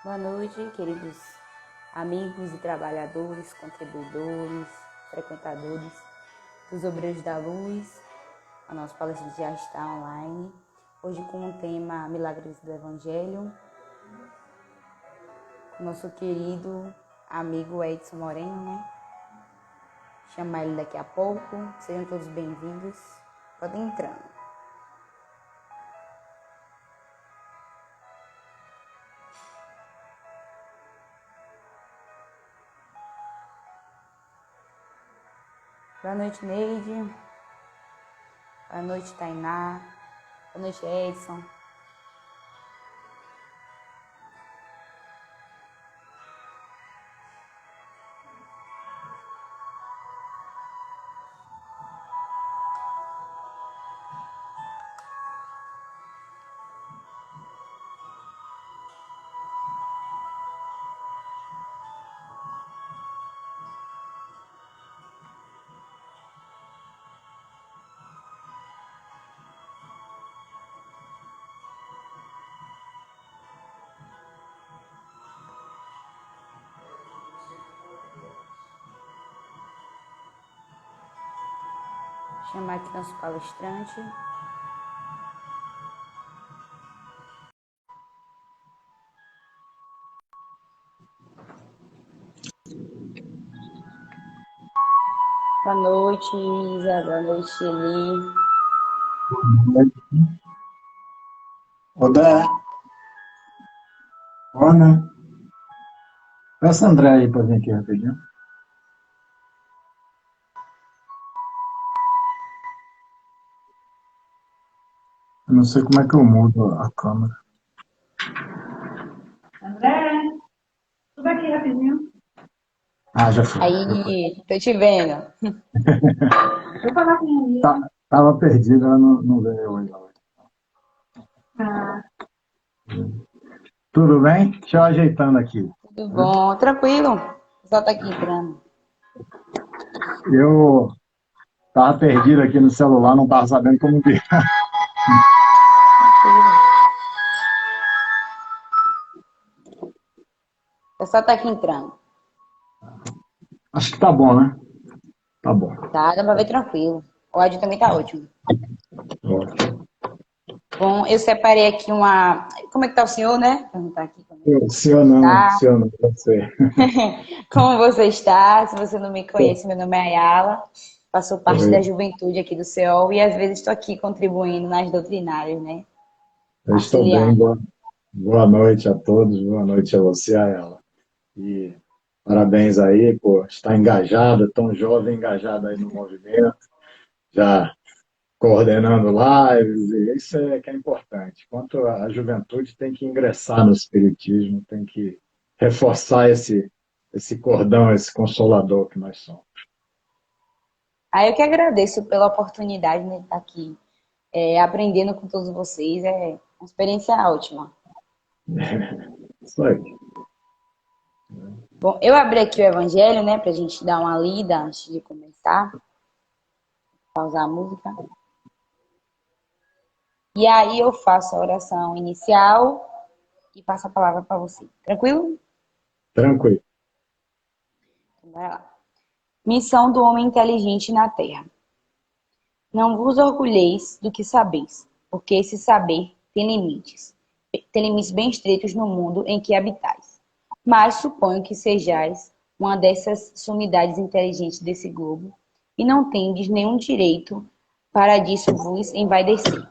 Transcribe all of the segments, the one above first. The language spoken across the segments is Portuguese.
Boa noite, queridos amigos e trabalhadores, contribuidores, frequentadores dos Obreiros da Luz. A nossa palestra já está online, hoje com o tema Milagres do Evangelho, com nosso querido amigo Edson Moreno, né? Chamar ele daqui a pouco. Sejam todos bem-vindos. Podem entrar. Boa noite, Neide. Boa noite, Tainá. Boa noite, Edson. Chamar aqui nosso palestrante. Boa noite, Isa. Boa noite, Eli. Boa noite. Odé. Ana. Peça André aí para vir aqui rapidinho. Eu não sei como é que eu mudo a câmera. André, tudo aqui rapidinho. Ah, já foi. Aí, tô te vendo. Vou falar com a minha amiga. Tava perdida, ela não veio hoje. Ah, Tudo bem? Deixa eu ajeitando aqui. Tudo bom? Tranquilo. O pessoal tá aqui entrando. Eu tava perdido aqui no celular, não tava sabendo como vir. O pessoal tá aqui entrando. Acho que tá bom, né? Tá bom. Tá, dá pra ver tranquilo. O áudio também tá ótimo. Ótimo. Bom, eu separei aqui uma... Como é que tá o senhor, né? Perguntar aqui como é que Se ou não, tá. se ou não, você. Como você está? Se você não me conhece, meu nome é Ayala. Faço parte Oi. da juventude aqui do CEOL e às vezes estou aqui contribuindo nas doutrinárias, né? Eu estou bem. Auxiliando. Boa noite a todos, boa noite a você, a ela. E parabéns aí por estar engajada, tão jovem, engajada aí no movimento, já coordenando lives, e isso é que é importante. Quanto a juventude tem que ingressar no espiritismo, tem que reforçar esse cordão, esse consolador que nós somos. Aí eu que agradeço pela oportunidade de estar aqui aprendendo com todos vocês. É uma experiência ótima. Isso aí. Bom, eu abri aqui o Evangelho, né, para a gente dar uma lida antes de começar. Pausar a música. E aí eu faço a oração inicial e passo a palavra para você. Tranquilo? Tranquilo. Então, vai lá. Missão do homem inteligente na Terra. Não vos orgulheis do que sabeis, porque esse saber tem limites bem estreitos no mundo em que habitais. Mas suponho que sejais uma dessas sumidades inteligentes desse globo, e não tendes nenhum direito para disso vos envaidecer.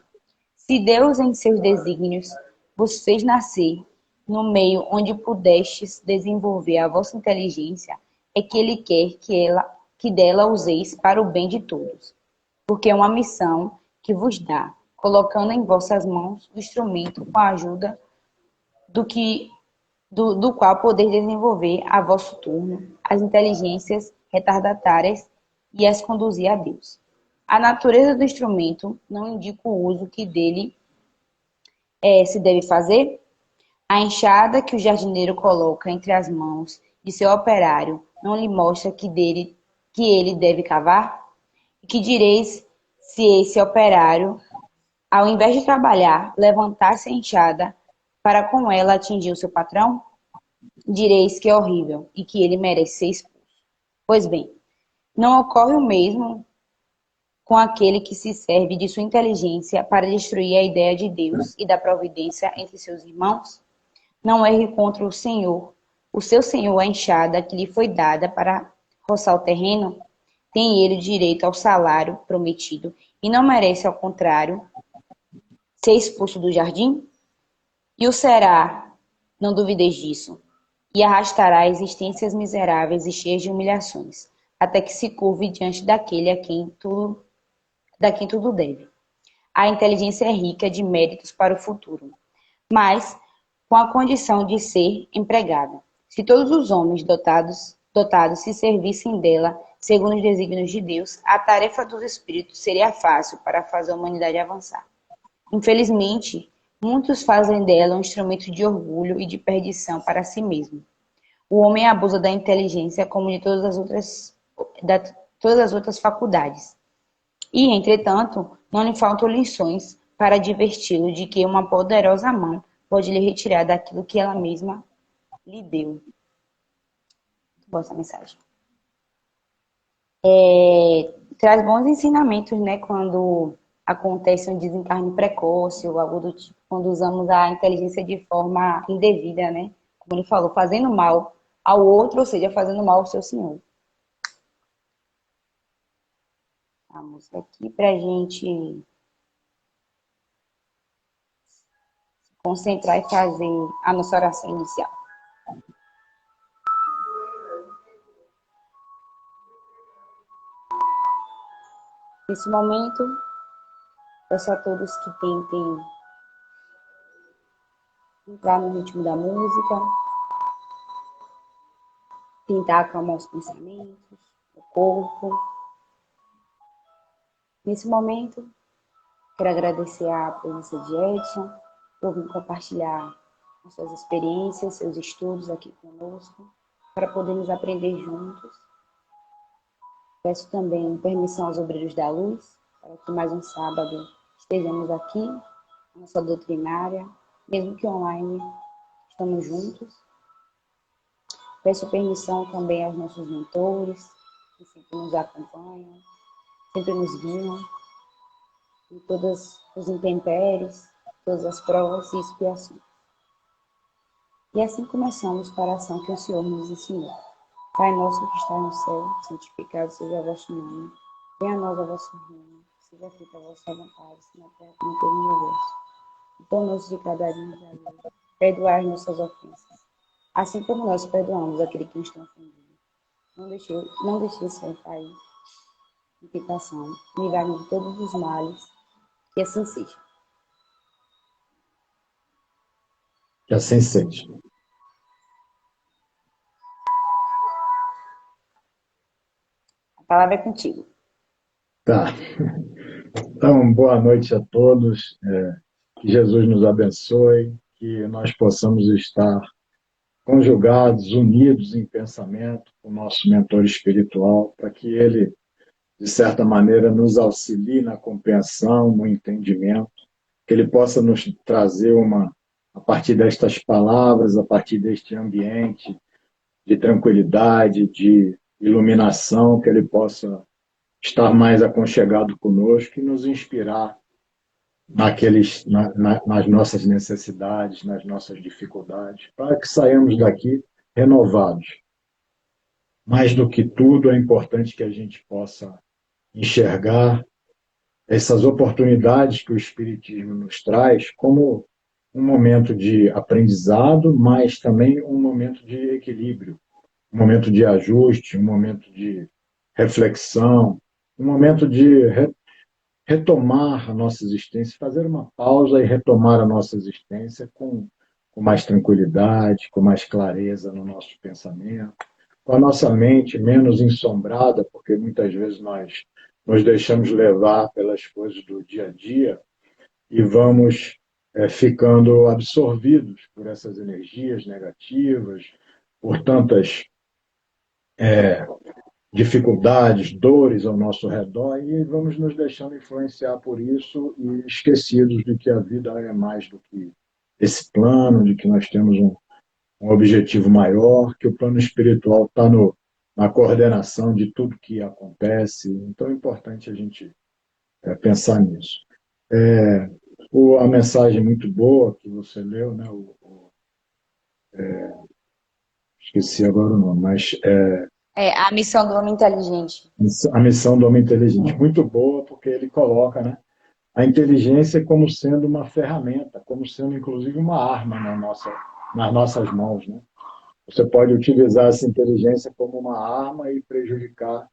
Se Deus, em seus desígnios, vos fez nascer no meio onde pudestes desenvolver a vossa inteligência, é que Ele quer que dela useis para o bem de todos, porque é uma missão que vos dá, colocando em vossas mãos o instrumento com a ajuda do qual poder desenvolver a vosso turno as inteligências retardatárias e as conduzir a Deus. A natureza do instrumento não indica o uso que dele se deve fazer. A enxada que o jardineiro coloca entre as mãos de seu operário não lhe mostra que ele deve cavar? E que direis se esse operário, ao invés de trabalhar, levantasse a enxada para com ela atingir o seu patrão? Direis que é horrível e que ele merece ser expulso. Pois bem, não ocorre o mesmo com aquele que se serve de sua inteligência para destruir a ideia de Deus e da providência entre seus irmãos? Não erre contra o seu senhor, a enxada que lhe foi dada para roçar o terreno? Tem ele direito ao salário prometido e não merece, ao contrário, ser expulso do jardim? E o será, não duvideis disso, e arrastará existências miseráveis e cheias de humilhações, até que se curve diante daquele a quem tudo deve. A inteligência é rica de méritos para o futuro, mas com a condição de ser empregada. Se todos os homens dotados se servissem dela, segundo os desígnios de Deus, a tarefa dos espíritos seria fácil para fazer a humanidade avançar. Infelizmente, muitos fazem dela um instrumento de orgulho e de perdição para si mesmo. O homem abusa da inteligência como de todas as outras faculdades. E, entretanto, não lhe faltam lições para diverti-lo de que uma poderosa mão pode lhe retirar daquilo que ela mesma lhe deu. Muito boa essa mensagem. Traz bons ensinamentos, né, quando acontece um desencarne precoce ou algo do tipo, quando usamos a inteligência de forma indevida, né? Como ele falou, fazendo mal ao outro, ou seja, fazendo mal ao seu senhor. A música aqui pra gente se concentrar e fazer a nossa oração inicial. Nesse momento, peço a todos que tentem entrar no ritmo da música, tentar acalmar os pensamentos, o corpo. Nesse momento, quero agradecer a presença de Edson, por vir compartilhar as suas experiências, seus estudos aqui conosco, para podermos aprender juntos. Peço também permissão aos obreiros da luz, para que mais um sábado estejamos aqui, na nossa doutrinária, mesmo que online, estamos juntos. Peço permissão também aos nossos mentores, que sempre nos acompanham, sempre nos guiam em todas os intempéries, todas as provas e expiações. E assim começamos para a ação que o Senhor nos ensinou. Pai nosso que está no céu, santificado seja o vosso nome. Venha a nós o vosso reino, seja feita a vossa vontade, na terra como no universo. O pão nosso de cada dia nos dai hoje. Perdoai as nossas ofensas, assim como nós perdoamos aquele que nos tem ofendido. Não deixeis cair em tentação, livrai-nos de todos os males, que assim seja. Que assim seja. A palavra é contigo. Tá. Então, boa noite a todos. Que Jesus nos abençoe, que nós possamos estar conjugados, unidos em pensamento com o nosso mentor espiritual, para que ele, de certa maneira, nos auxilie na compreensão, no entendimento, que ele possa nos trazer a partir destas palavras, a partir deste ambiente de tranquilidade, de iluminação, que ele possa estar mais aconchegado conosco e nos inspirar nas nossas necessidades, nas nossas dificuldades, para que saiamos daqui renovados. Mais do que tudo, é importante que a gente possa enxergar essas oportunidades que o Espiritismo nos traz como um momento de aprendizado, mas também um momento de equilíbrio, um momento de ajuste, um momento de reflexão, um momento de retomar a nossa existência, fazer uma pausa e retomar a nossa existência com mais tranquilidade, com mais clareza no nosso pensamento, com a nossa mente menos ensombrada, porque muitas vezes nós nos deixamos levar pelas coisas do dia a dia e vamos ficando absorvidos por essas energias negativas, por tantas dificuldades, dores ao nosso redor, e vamos nos deixando influenciar por isso e esquecidos de que a vida é mais do que esse plano, de que nós temos um objetivo maior, que o plano espiritual está na coordenação de tudo que acontece. Então é importante a gente pensar nisso. A mensagem muito boa que você leu, né? Esqueci agora o nome, mas A missão do homem inteligente. a missão do homem inteligente. Muito boa, porque ele coloca, né, a inteligência como sendo uma ferramenta, como sendo, inclusive, uma arma nas nossas mãos. Né? Você pode utilizar essa inteligência como uma arma e prejudicar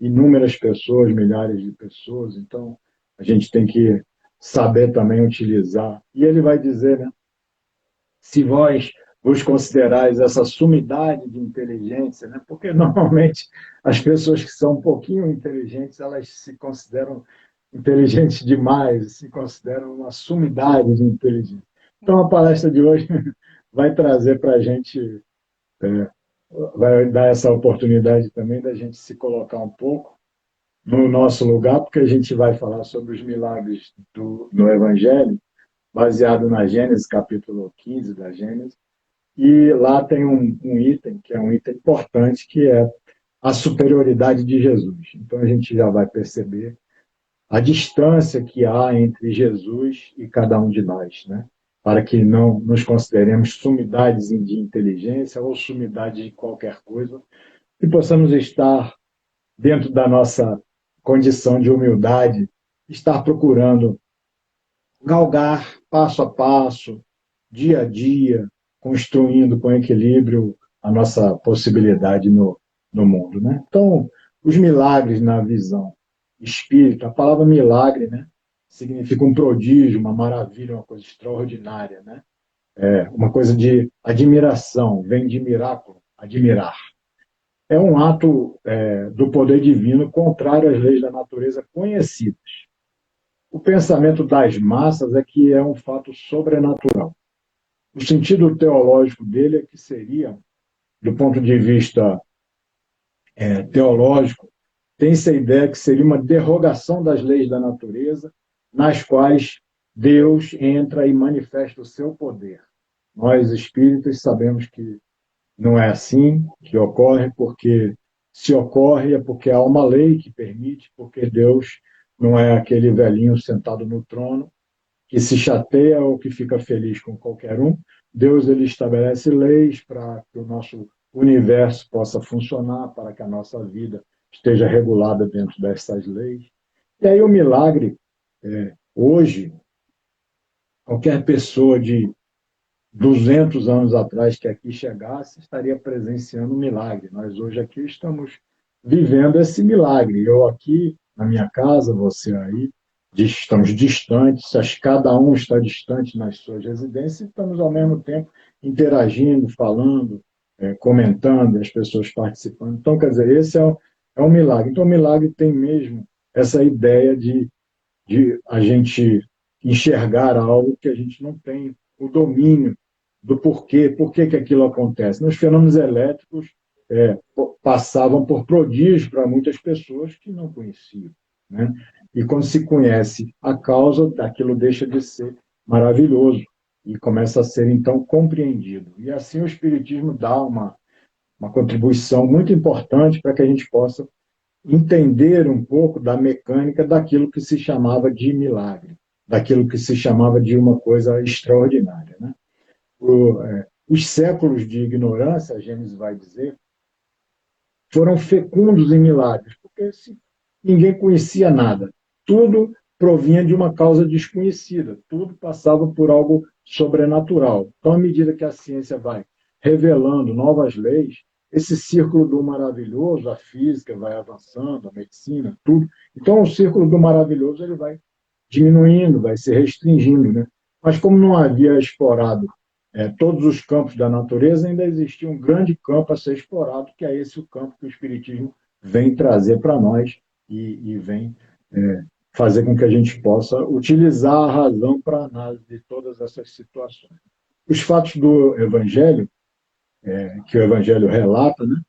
inúmeras pessoas, milhares de pessoas. Então, a gente tem que saber também utilizar. E ele vai dizer, né, se vós vos considerais essa sumidade de inteligência, né? Porque normalmente as pessoas que são um pouquinho inteligentes, elas se consideram inteligentes demais, se consideram uma sumidade de inteligência. Então a palestra de hoje vai trazer para a gente, vai dar essa oportunidade também da gente se colocar um pouco no nosso lugar, porque a gente vai falar sobre os milagres do Evangelho, baseado na Gênesis, capítulo 15 da Gênesis. E lá tem um item, que é um item importante, que é a superioridade de Jesus. Então a gente já vai perceber a distância que há entre Jesus e cada um de nós, né? Para que não nos consideremos sumidades de inteligência ou sumidades de qualquer coisa, e possamos estar dentro da nossa condição de humildade, estar procurando galgar passo a passo, dia a dia, construindo com equilíbrio a nossa possibilidade no mundo. Né? Então, os milagres na visão espírita, a palavra milagre, né, significa um prodígio, uma maravilha, uma coisa extraordinária. Né? Uma coisa de admiração, vem de miraculo, admirar. É um ato do poder divino contrário às leis da natureza conhecidas. O pensamento das massas é que é um fato sobrenatural. O sentido teológico dele é que seria, do ponto de vista teológico, tem-se a ideia que seria uma derrogação das leis da natureza, nas quais Deus entra e manifesta o seu poder. Nós, espíritas, sabemos que não é assim que ocorre, porque se ocorre é porque há uma lei que permite, porque Deus não é aquele velhinho sentado no trono que se chateia ou que fica feliz com qualquer um. Deus ele estabelece leis para que o nosso universo possa funcionar, para que a nossa vida esteja regulada dentro dessas leis. E aí o milagre, hoje, qualquer pessoa de 200 anos atrás que aqui chegasse, estaria presenciando um milagre. Nós hoje aqui estamos vivendo esse milagre. Eu aqui, na minha casa, você aí, estamos distantes, cada um está distante nas suas residências, estamos ao mesmo tempo interagindo, falando, comentando, as pessoas participando. Então, quer dizer, esse é um milagre. Então, o milagre tem mesmo essa ideia de a gente enxergar algo que a gente não tem o domínio do porquê, por que aquilo acontece. Nos fenômenos elétricos, passavam por prodígio para muitas pessoas que não conheciam. Né? E quando se conhece a causa, aquilo deixa de ser maravilhoso e começa a ser, então, compreendido. E assim o Espiritismo dá uma contribuição muito importante para que a gente possa entender um pouco da mecânica daquilo que se chamava de milagre, daquilo que se chamava de uma coisa extraordinária. Né? Os séculos de ignorância, a Gênesis vai dizer, foram fecundos em milagres, porque ninguém conhecia nada. Tudo provinha de uma causa desconhecida, tudo passava por algo sobrenatural. Então, à medida que a ciência vai revelando novas leis, esse círculo do maravilhoso, a física vai avançando, a medicina, tudo. Então, o círculo do maravilhoso ele vai diminuindo, vai se restringindo. Né? Mas como não havia explorado todos os campos da natureza, ainda existia um grande campo a ser explorado, que é esse o campo que o Espiritismo vem trazer para nós e vem fazer com que a gente possa utilizar a razão para análise de todas essas situações. Os fatos do Evangelho, que o Evangelho relata, né,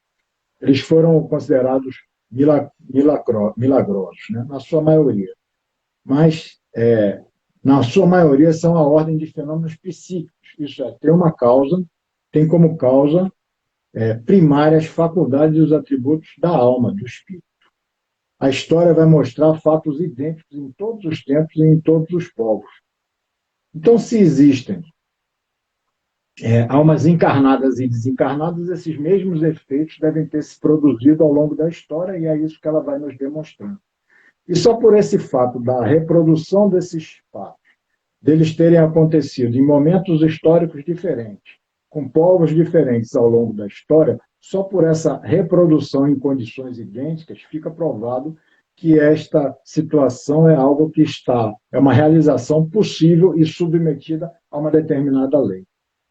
eles foram considerados milagrosos, né, na sua maioria. Mas, na sua maioria, são a ordem de fenômenos psíquicos. Isso é, tem como causa primária as faculdades e os atributos da alma, do espírito. A história vai mostrar fatos idênticos em todos os tempos e em todos os povos. Então, se existem almas encarnadas e desencarnadas, esses mesmos efeitos devem ter se produzido ao longo da história, e é isso que ela vai nos demonstrando. E só por esse fato da reprodução desses fatos, deles terem acontecido em momentos históricos diferentes, com povos diferentes ao longo da história, só por essa reprodução em condições idênticas, fica provado que esta situação é algo que é uma realização possível e submetida a uma determinada lei.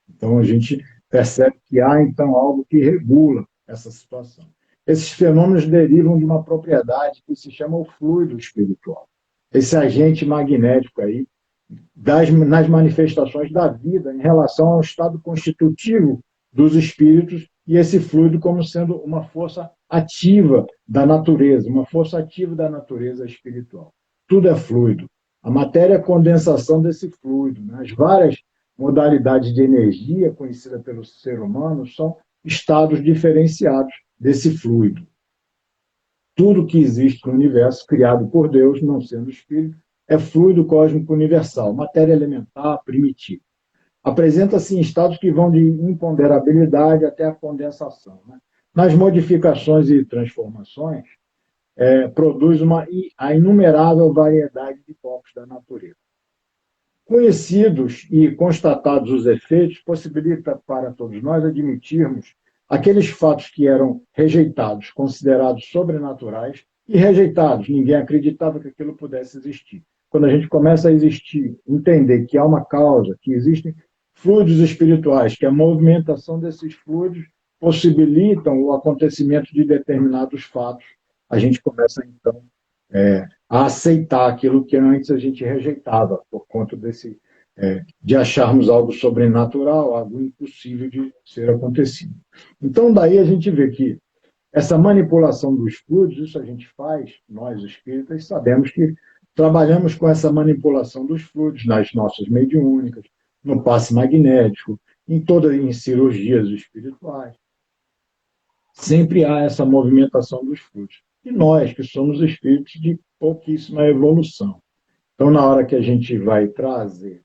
Então, a gente percebe que há, então, algo que regula essa situação. Esses fenômenos derivam de uma propriedade que se chama o fluido espiritual. Esse agente magnético aí, nas manifestações da vida em relação ao estado constitutivo dos espíritos, e esse fluido como sendo uma força ativa da natureza, uma força ativa da natureza espiritual. Tudo é fluido. A matéria é a condensação desse fluido, né? As várias modalidades de energia conhecida pelo ser humano são estados diferenciados desse fluido. Tudo que existe no universo, criado por Deus, não sendo espírito, é fluido cósmico universal, matéria elementar, primitiva. Apresenta-se em estados que vão de imponderabilidade até a condensação, né? Nas modificações e transformações, produz a inumerável variedade de corpos da natureza. Conhecidos e constatados os efeitos, possibilita para todos nós admitirmos aqueles fatos que eram rejeitados, considerados sobrenaturais, e rejeitados, ninguém acreditava que aquilo pudesse existir. Quando a gente começa a entender que há uma causa, que existem fluidos espirituais, que a movimentação desses fluidos possibilitam o acontecimento de determinados fatos, a gente começa, então, a aceitar aquilo que antes a gente rejeitava, por conta de acharmos algo sobrenatural, algo impossível de ser acontecido. Então, daí a gente vê que essa manipulação dos fluidos, isso a gente faz, nós espíritas, sabemos que trabalhamos com essa manipulação dos fluidos nas nossas mediúnicas, no passe magnético, em cirurgias espirituais. Sempre há essa movimentação dos fluidos. E nós, que somos espíritos de pouquíssima evolução. Então, na hora que a gente vai trazer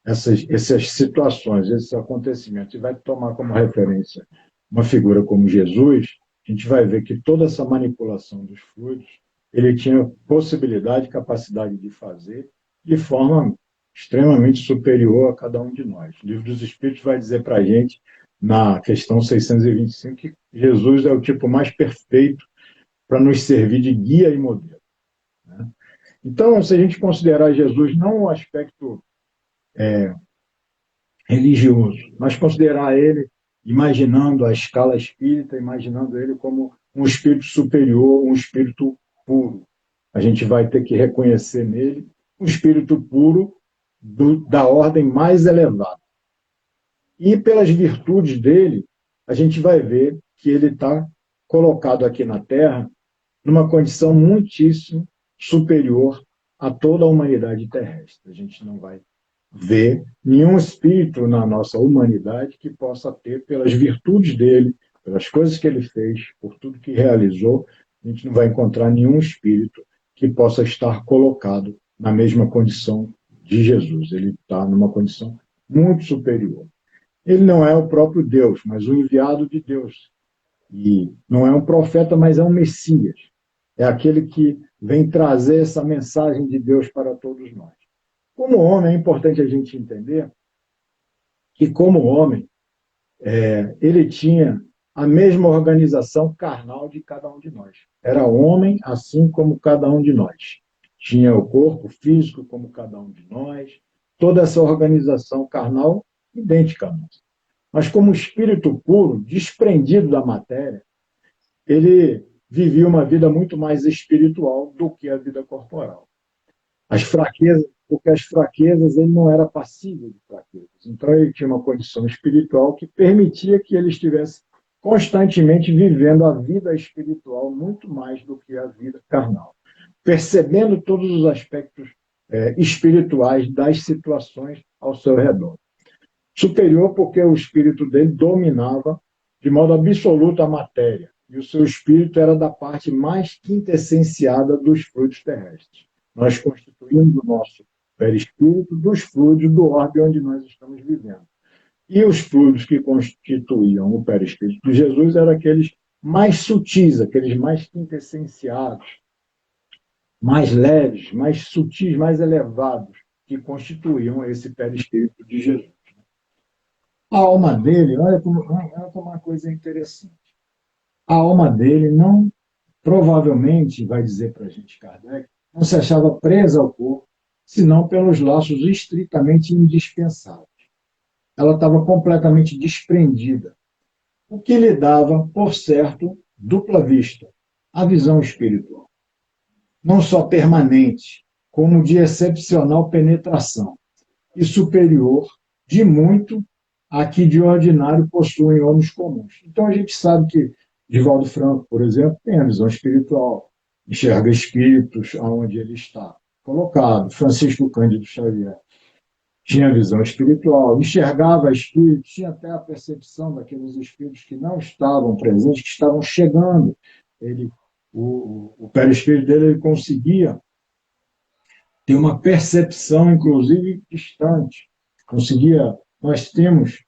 essas situações, esses acontecimentos, e vai tomar como referência uma figura como Jesus, a gente vai ver que toda essa manipulação dos fluidos, ele tinha possibilidade, capacidade de fazer de forma extremamente superior a cada um de nós. O Livro dos Espíritos vai dizer para a gente, na questão 625, que Jesus é o tipo mais perfeito para nos servir de guia e modelo, né? Então, se a gente considerar Jesus não o aspecto religioso, mas considerar ele imaginando a escala espírita, imaginando ele como um espírito superior, um espírito puro, a gente vai ter que reconhecer nele um espírito puro da ordem mais elevada. E pelas virtudes dele, a gente vai ver que ele está colocado aqui na Terra numa condição muitíssimo superior a toda a humanidade terrestre. A gente não vai ver nenhum espírito na nossa humanidade que possa ter, pelas virtudes dele, pelas coisas que ele fez, por tudo que realizou, a gente não vai encontrar nenhum espírito que possa estar colocado na mesma condição de Jesus. Ele está numa condição muito superior. Ele não é o próprio Deus, mas o enviado de Deus. E não é um profeta, mas é um Messias. É aquele que vem trazer essa mensagem de Deus para todos nós. Como homem, é importante a gente entender que, como homem, ele tinha a mesma organização carnal de cada um de nós. Era homem, assim como cada um de nós. Tinha o corpo físico, como cada um de nós. Toda essa organização carnal idêntica à nossa. Mas como espírito puro, desprendido da matéria, ele vivia uma vida muito mais espiritual do que a vida corporal. As fraquezas, porque as fraquezas ele não era passível de fraquezas. Então ele tinha uma condição espiritual que permitia que ele estivesse constantemente vivendo a vida espiritual muito mais do que a vida carnal, percebendo todos os aspectos espirituais das situações ao seu redor. Superior porque o espírito dele dominava de modo absoluto a matéria, e o seu espírito era da parte mais quintessenciada dos fluidos terrestres. Nós constituímos o nosso perispírito dos fluidos do orbe onde nós estamos vivendo. E os fluidos que constituíam o perispírito de Jesus eram aqueles mais sutis, aqueles mais quintessenciados, mais leves, mais sutis, mais elevados, que constituíam esse perispírito de Jesus. A alma dele, olha como uma coisa interessante. A alma dele não, provavelmente, vai dizer para a gente Kardec, não se achava presa ao corpo, senão pelos laços estritamente indispensáveis. Ela estava completamente desprendida, o que lhe dava, por certo, dupla vista, a visão espiritual. Não só permanente, como de excepcional penetração, e superior de muito a que de ordinário possuem homens comuns. Então a gente sabe que Divaldo Franco, por exemplo, tem a visão espiritual, enxerga espíritos aonde ele está colocado. Francisco Cândido Xavier tinha visão espiritual, enxergava espíritos, tinha até a percepção daqueles espíritos que não estavam presentes, que estavam chegando. O perispírito dele ele conseguia ter uma percepção, inclusive, distante. Nós temos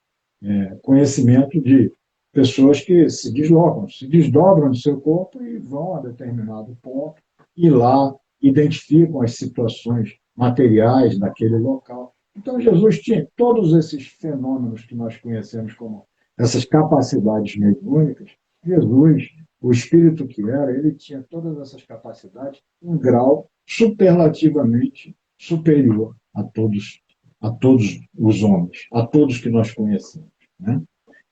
conhecimento de pessoas que se desdobram do seu corpo e vão a determinado ponto e lá identificam as situações materiais daquele local. Então, Jesus tinha todos esses fenômenos que nós conhecemos como essas capacidades mediúnicas. Jesus, o espírito que era, ele tinha todas essas capacidades em grau superlativamente superior a todos os homens, a todos que nós conhecemos, né?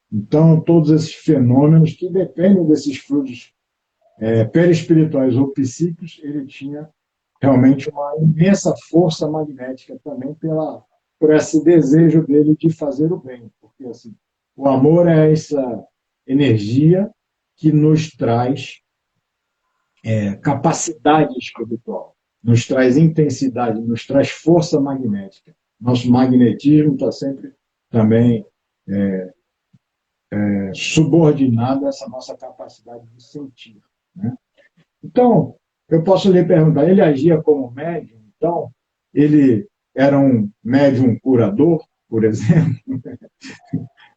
Então, todos esses fenômenos que dependem desses fluidos perispirituais ou psíquicos, ele tinha realmente uma imensa força magnética também por esse desejo dele de fazer o bem, porque assim, o amor é essa energia que nos traz capacidade espiritual, nos traz intensidade, nos traz força magnética. Nosso magnetismo está sempre também subordinado a essa nossa capacidade de sentir, né? Então, eu posso lhe perguntar, ele agia como médium? Então, ele era um médium curador, por exemplo?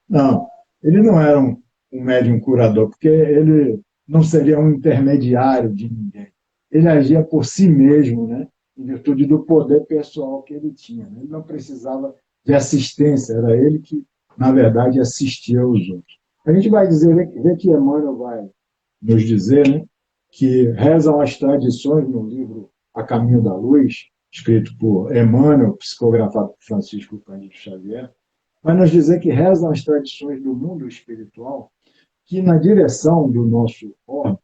Não, ele não era um médium curador, porque ele não seria um intermediário de ninguém. Ele agia por si mesmo, né? Em virtude do poder pessoal que ele tinha, né? Ele não precisava de assistência, era ele que, na verdade, assistia aos outros. A gente vai ver que Emmanuel vai nos dizer, né, que rezam as tradições no livro A Caminho da Luz, escrito por Emmanuel, psicografado por Francisco Cândido Xavier, vai nos dizer que rezam as tradições do mundo espiritual que na direção do nosso orbe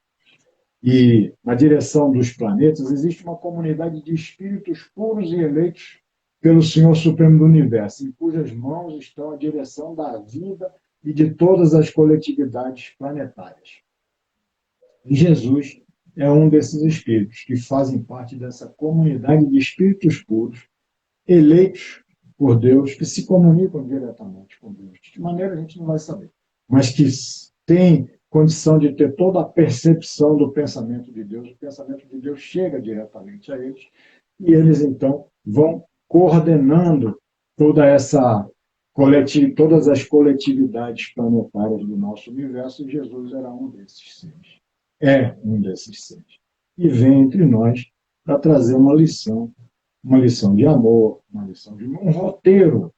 e na direção dos planetas existe uma comunidade de espíritos puros e eleitos pelo Senhor Supremo do Universo, em cujas mãos estão a direção da vida e de todas as coletividades planetárias. E Jesus é um desses espíritos que fazem parte dessa comunidade de espíritos puros, eleitos por Deus, que se comunicam diretamente com Deus. De que maneira a gente não vai saber, mas que têm condição de ter toda a percepção do pensamento de Deus. O pensamento de Deus chega diretamente a eles e eles, então, vão coordenando todas as coletividades planetárias do nosso universo, e Jesus era um desses seres. É um desses seres. E vem entre nós para trazer uma lição de amor, uma lição de um roteiro,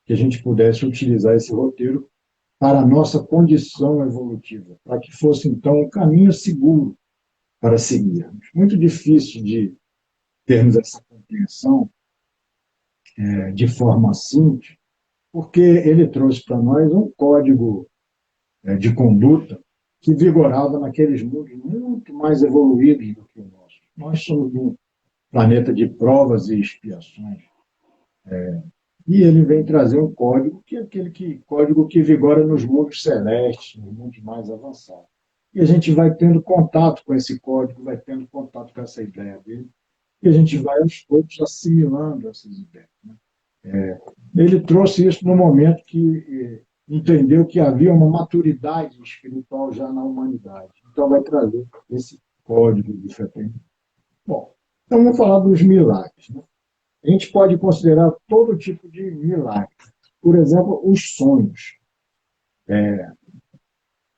que a gente pudesse utilizar esse roteiro para a nossa condição evolutiva, para que fosse, então, um caminho seguro para seguirmos. Muito difícil de termos essa compreensão de forma simples, porque ele trouxe para nós um código de conduta que vigorava naqueles mundos muito mais evoluídos do que o nosso. Nós somos um planeta de provas e expiações. E ele vem trazer um código que é código que vigora nos mundos celestes, nos mundos mais avançados. E a gente vai tendo contato com esse código, vai tendo contato com essa ideia dele, e a gente vai aos poucos assimilando essas ideias. Né? Ele trouxe isso no momento que entendeu que havia uma maturidade espiritual já na humanidade. Então vai trazer esse código de fraternidade. Bom, então vamos falar dos milagres. Né? A gente pode considerar todo tipo de milagre. Por exemplo, os sonhos.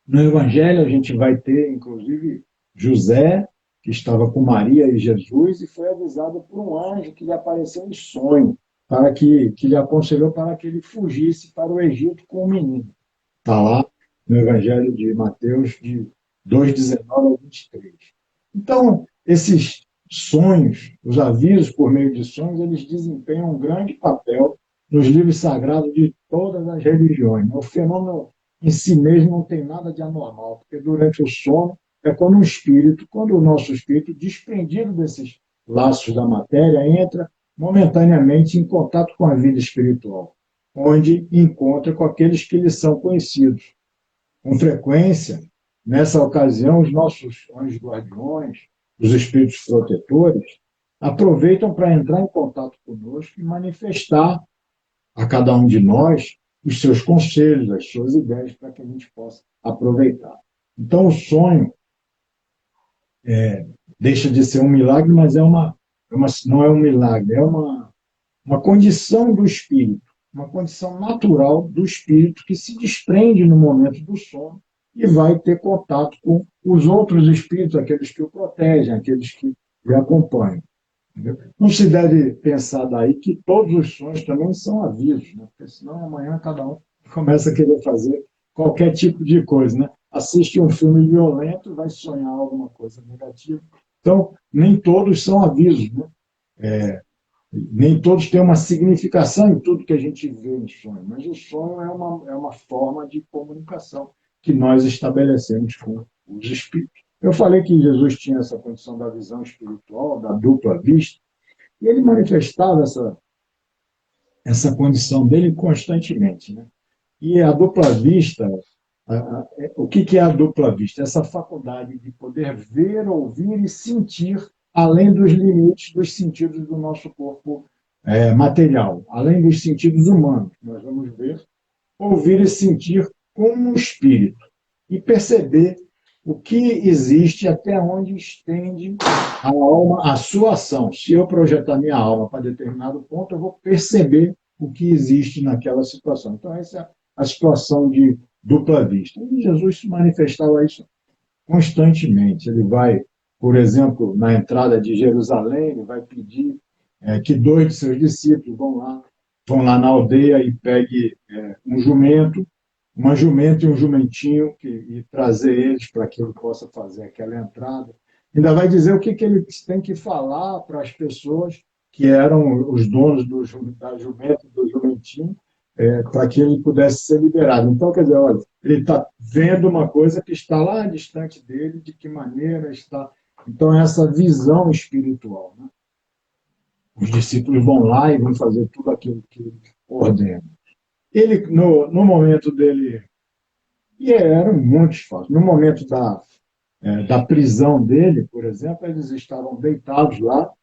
No Evangelho, a gente vai ter, inclusive, José, que estava com Maria e Jesus, e foi avisado por um anjo que lhe apareceu em sonho, que lhe aconselhou para que ele fugisse para o Egito com o menino. Está lá no Evangelho de Mateus, de 2,19 a 23. Então, esses sonhos, os avisos por meio de sonhos, eles desempenham um grande papel nos livros sagrados de todas as religiões. O fenômeno em si mesmo não tem nada de anormal, porque durante o sono é quando o nosso espírito, desprendido desses laços da matéria, entra momentaneamente em contato com a vida espiritual, onde encontra com aqueles que lhe são conhecidos. Com frequência, nessa ocasião, os nossos anjos guardiões, os espíritos protetores, aproveitam para entrar em contato conosco e manifestar a cada um de nós os seus conselhos, as suas ideias, para que a gente possa aproveitar. Então, o sonho deixa de ser um milagre, mas não é um milagre, é uma condição do espírito, uma condição natural do espírito que se desprende no momento do sono e vai ter contato com os outros espíritos, aqueles que o protegem, aqueles que o acompanham. Entendeu? Não se deve pensar daí que todos os sonhos também são avisos, né? Porque senão amanhã cada um começa a querer fazer qualquer tipo de coisa. Né? Assiste um filme violento, vai sonhar alguma coisa negativa. Então, nem todos são avisos. Né? Nem todos têm uma significação em tudo que a gente vê em sonho, mas o sonho é uma forma de comunicação que nós estabelecemos com os espíritos. Eu falei que Jesus tinha essa condição da visão espiritual, da dupla vista, e ele manifestava essa condição dele constantemente. Né? E a dupla vista, o que é a dupla vista? Essa faculdade de poder ver, ouvir e sentir além dos limites dos sentidos do nosso corpo material, além dos sentidos humanos. Nós vamos ver, ouvir e sentir como um espírito e perceber o que existe, até onde estende a alma, a sua ação. Se eu projetar minha alma para determinado ponto, eu vou perceber o que existe naquela situação. Então, essa é a situação de dupla vista. E Jesus se manifestava isso constantemente. Ele vai, por exemplo, na entrada de Jerusalém, ele vai pedir que 2 de seus discípulos vão lá na aldeia e peguem uma jumenta e um jumentinho, e trazer eles para que ele possa fazer aquela entrada. Ainda vai dizer o que ele tem que falar para as pessoas que eram os donos da jumenta e do jumentinho, para que ele pudesse ser liberado. Então, quer dizer, olha, ele está vendo uma coisa que está lá distante dele, de que maneira está. Então, essa visão espiritual. Né? Os discípulos vão lá e vão fazer tudo aquilo que ele ordena. Ele, no momento dele, e eram muitos fatos, no momento da prisão dele, por exemplo, eles estavam deitados lá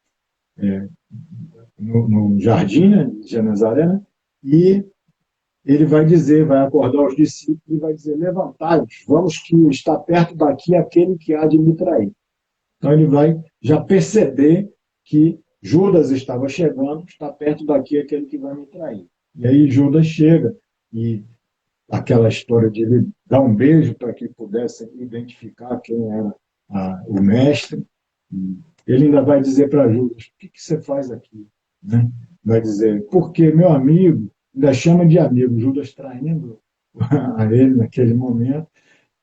no jardim, né, de Genezaré, né, e ele vai acordar os discípulos e vai dizer: levantai-vos, vamos, que está perto daqui aquele que há de me trair. Então ele vai já perceber que Judas estava chegando, está perto daqui aquele que vai me trair. E aí Judas chega, e aquela história de ele dar um beijo para que pudessem identificar quem era o mestre. Ele ainda vai dizer para Judas: o que você faz aqui? Né? Vai dizer: porque meu amigo, ainda chama de amigo, Judas traindo a ele naquele momento,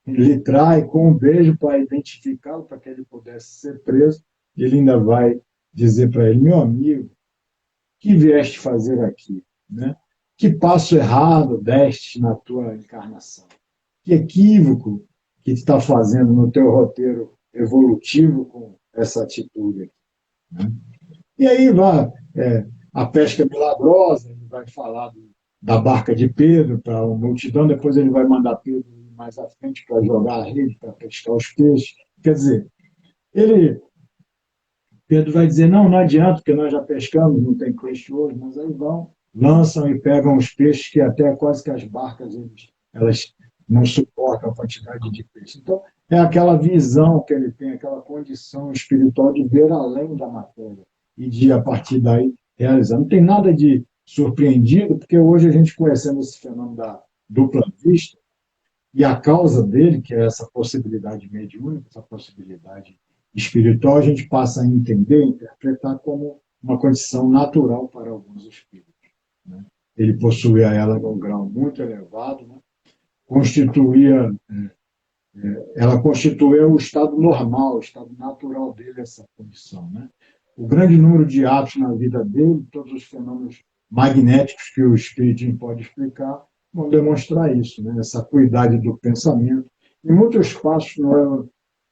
ele trai com um beijo para identificá-lo, para que ele pudesse ser preso. Ele ainda vai dizer para ele: meu amigo, que vieste fazer aqui? Né? que passo errado deste na tua encarnação? Que equívoco que está fazendo no teu roteiro evolutivo com essa atitude? Né? E aí vai a pesca milagrosa, ele vai falar da barca de Pedro para a multidão, depois ele vai mandar Pedro ir mais à frente para jogar a rede, para pescar os peixes. Quer dizer, Pedro vai dizer, não adianta, porque nós já pescamos, não tem peixe hoje, mas aí vão, lançam e pegam os peixes que até quase que as barcas elas não suportam a quantidade de peixe. Então, é aquela visão que ele tem, aquela condição espiritual de ver além da matéria e de, a partir daí, realizar. Não tem nada de surpreendido, porque hoje a gente conhecendo esse fenômeno da dupla vista, e a causa dele, que é essa possibilidade mediúnica, essa possibilidade espiritual, a gente passa a entender, interpretar como uma condição natural para alguns espíritos. Né? Ele possuía ela num grau muito elevado, né? Ela constituía o estado normal, o estado natural dele, essa condição. Né? O grande número de atos na vida dele, todos os fenômenos magnéticos que o Espiritismo pode explicar, vão demonstrar isso, né? Essa acuidade do pensamento. Em muitos passos no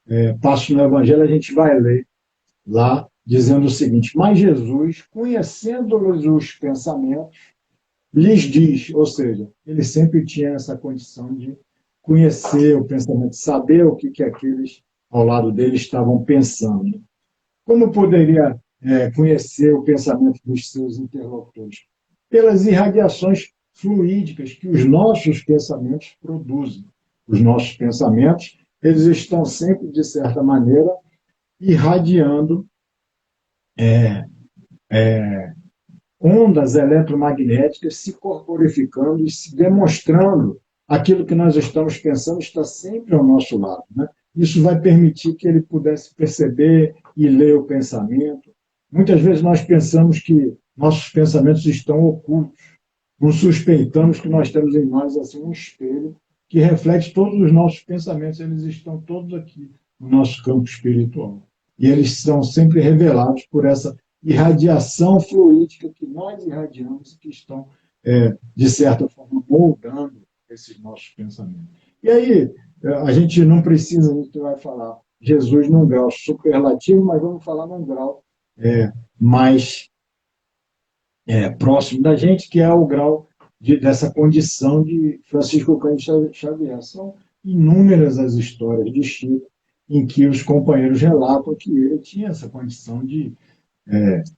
Evangelho, a gente vai ler lá, dizendo o seguinte, mas Jesus, conhecendo-lhes os pensamentos, lhes diz, ou seja, ele sempre tinha essa condição de conhecer o pensamento, saber o que aqueles ao lado dele estavam pensando. Como poderia conhecer o pensamento dos seus interlocutores? Pelas irradiações fluídicas que os nossos pensamentos produzem. Os nossos pensamentos, eles estão sempre, de certa maneira, irradiando ondas eletromagnéticas, se corporificando e se demonstrando aquilo que nós estamos pensando está sempre ao nosso lado. Né? Isso vai permitir que ele pudesse perceber e ler o pensamento. Muitas vezes nós pensamos que nossos pensamentos estão ocultos. Não suspeitamos que nós temos em nós assim, um espelho que reflete todos os nossos pensamentos. Eles estão todos aqui no nosso campo espiritual. E eles são sempre revelados por essa irradiação fluídica que nós irradiamos e que estão, de certa forma, moldando esses nossos pensamentos. E aí, a gente não precisa, a gente vai falar Jesus num grau superlativo, mas vamos falar num grau mais próximo da gente, que é o grau dessa condição de Francisco Cândido Xavier. São inúmeras as histórias de Chico em que os companheiros relatam que ele tinha essa condição de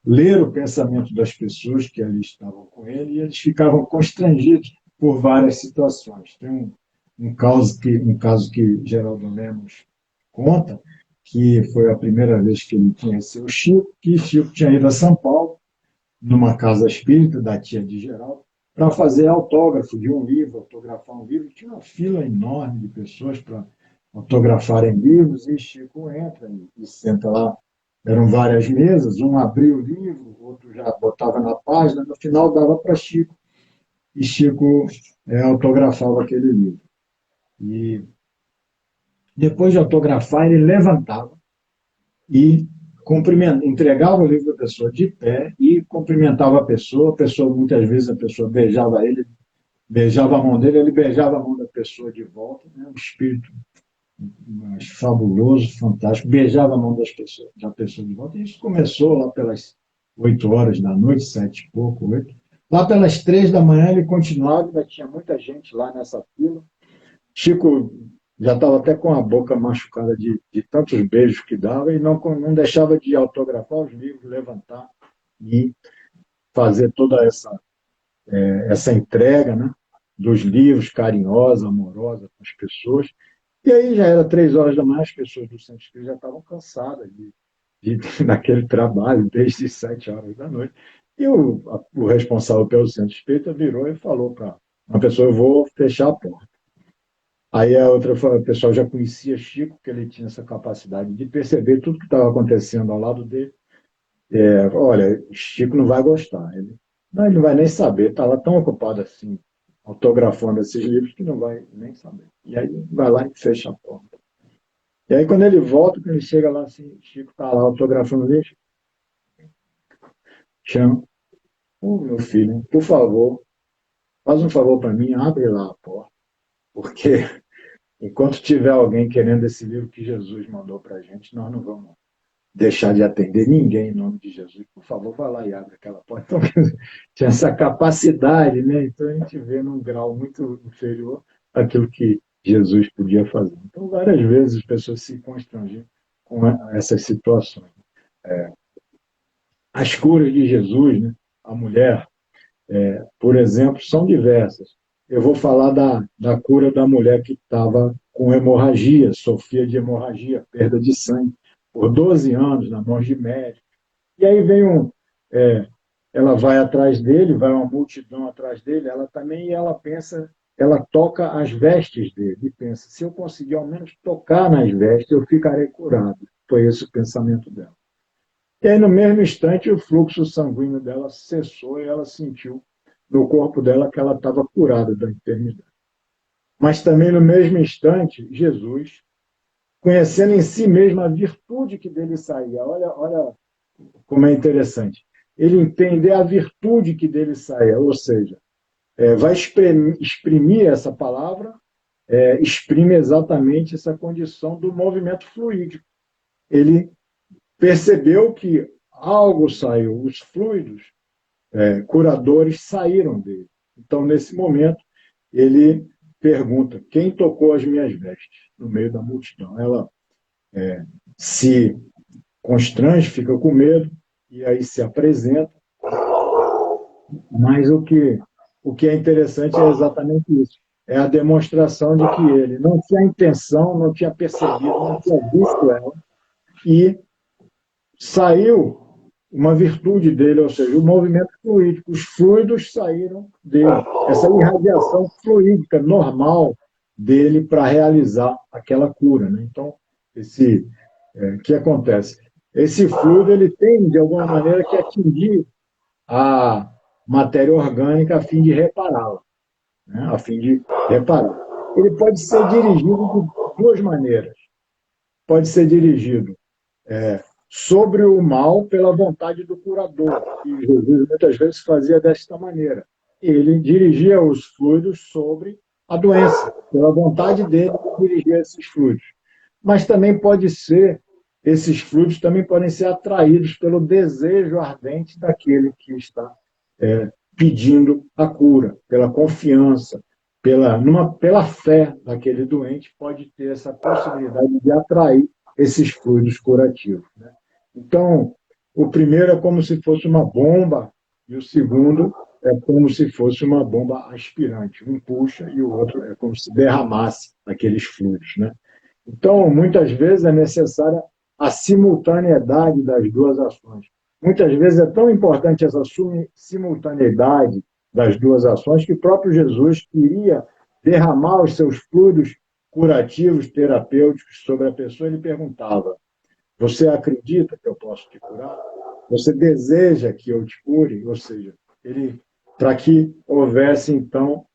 ler o pensamento das pessoas que ali estavam com ele e eles ficavam constrangidos por várias situações. Tem um caso que Geraldo Lemos conta, que foi a primeira vez que ele conheceu o Chico, que Chico tinha ido a São Paulo, numa casa espírita da tia de Geraldo, para fazer autógrafo de um livro, autografar um livro. Tinha uma fila enorme de pessoas para autografarem livros, e Chico entra e senta lá. Eram várias mesas, um abria o livro, o outro já botava na página, no final dava para Chico, e Chico autografava aquele livro. E depois de autografar, ele levantava e entregava o livro à pessoa de pé e cumprimentava a pessoa, muitas vezes a pessoa beijava ele, beijava a mão dele, ele beijava a mão da pessoa de volta, né? Um espírito mais fabuloso, fantástico, beijava a mão da pessoa de volta. E isso começou lá pelas 8 horas da noite, 7 e pouco, 8. Lá pelas 3 da manhã ele continuava, ainda tinha muita gente lá nessa fila. Chico já estava até com a boca machucada de tantos beijos que dava e não deixava de autografar os livros, levantar e fazer toda essa entrega, né, dos livros, carinhosa, amorosa com as pessoas. E aí já era 3 horas da manhã, as pessoas do Centro Espírita já estavam cansadas daquele trabalho, desde 7 horas da noite. E o responsável pelo Centro Espírita virou e falou para uma pessoa, eu vou fechar a porta. Aí a pessoa já conhecia Chico, que ele tinha essa capacidade de perceber tudo que estava acontecendo ao lado dele. Olha, Chico não vai gostar. Ele não vai nem saber, estava tão ocupado assim, autografando esses livros, que não vai nem saber. E aí vai lá e fecha a porta. E aí quando ele volta, quando ele chega lá, assim, Chico está lá autografando o livro, chama, meu filho, por favor, faz um favor para mim, abre lá a porta, porque enquanto tiver alguém querendo esse livro que Jesus mandou para a gente, nós não vamos deixar de atender ninguém em nome de Jesus. Por favor, vá lá e abre aquela porta. Então, tinha essa capacidade, né? Então, a gente vê num grau muito inferior aquilo que Jesus podia fazer. Então, várias vezes as pessoas se constrangiam com essas situações. As curas de Jesus, né? A mulher, por exemplo, são diversas. Eu vou falar da cura da mulher que estava com hemorragia, sofria de hemorragia, perda de sangue, por 12 anos, na mão de médico. E aí vem ela vai atrás dele, vai uma multidão atrás dele, ela também, ela pensa, ela toca as vestes dele, e pensa, se eu conseguir ao menos tocar nas vestes, eu ficarei curado. Foi esse o pensamento dela. E aí, no mesmo instante, o fluxo sanguíneo dela cessou e ela sentiu no corpo dela que ela estava curada da enfermidade. Mas também, no mesmo instante, Jesus, conhecendo em si mesmo a virtude que dele saía, olha como é interessante, ele entender a virtude que dele saia, ou seja, vai exprimir essa palavra, exprime exatamente essa condição do movimento fluídico. Ele percebeu que algo saiu, os fluidos curadores saíram dele. Então, nesse momento, ele pergunta, quem tocou as minhas vestes? No meio da multidão. Ela se constrange, fica com medo, e aí se apresenta. Mas o que é interessante é exatamente isso. É a demonstração de que ele não tinha intenção, não tinha percebido, não tinha visto ela, e saiu uma virtude dele, ou seja, o movimento fluídico, os fluidos saíram dele. Essa irradiação fluídica normal dele para realizar aquela cura. Né? Então, o que acontece? Esse fluido ele tem, de alguma maneira, que atingir a matéria orgânica a fim de repará-la. Né? A fim de reparar. Ele pode ser dirigido de duas maneiras. Pode ser dirigido sobre o mal pela vontade do curador, que Jesus muitas vezes fazia desta maneira. Ele dirigia os fluidos sobre a doença, pela vontade dele de dirigir esses fluidos. Mas também esses fluidos também podem ser atraídos pelo desejo ardente daquele que está pedindo a cura, pela confiança, pela fé daquele doente, pode ter essa possibilidade de atrair esses fluidos curativos. Né? Então, o primeiro é como se fosse uma bomba, e o segundo é como se fosse uma bomba aspirante. Um puxa e o outro é como se derramasse aqueles fluidos. Né? Então, muitas vezes é necessária a simultaneidade das duas ações. Muitas vezes é tão importante essa simultaneidade das duas ações que o próprio Jesus queria derramar os seus fluidos curativos, terapêuticos sobre a pessoa. Ele perguntava, você acredita que eu posso te curar? Você deseja que eu te cure? Ou seja, para que houvesse, então,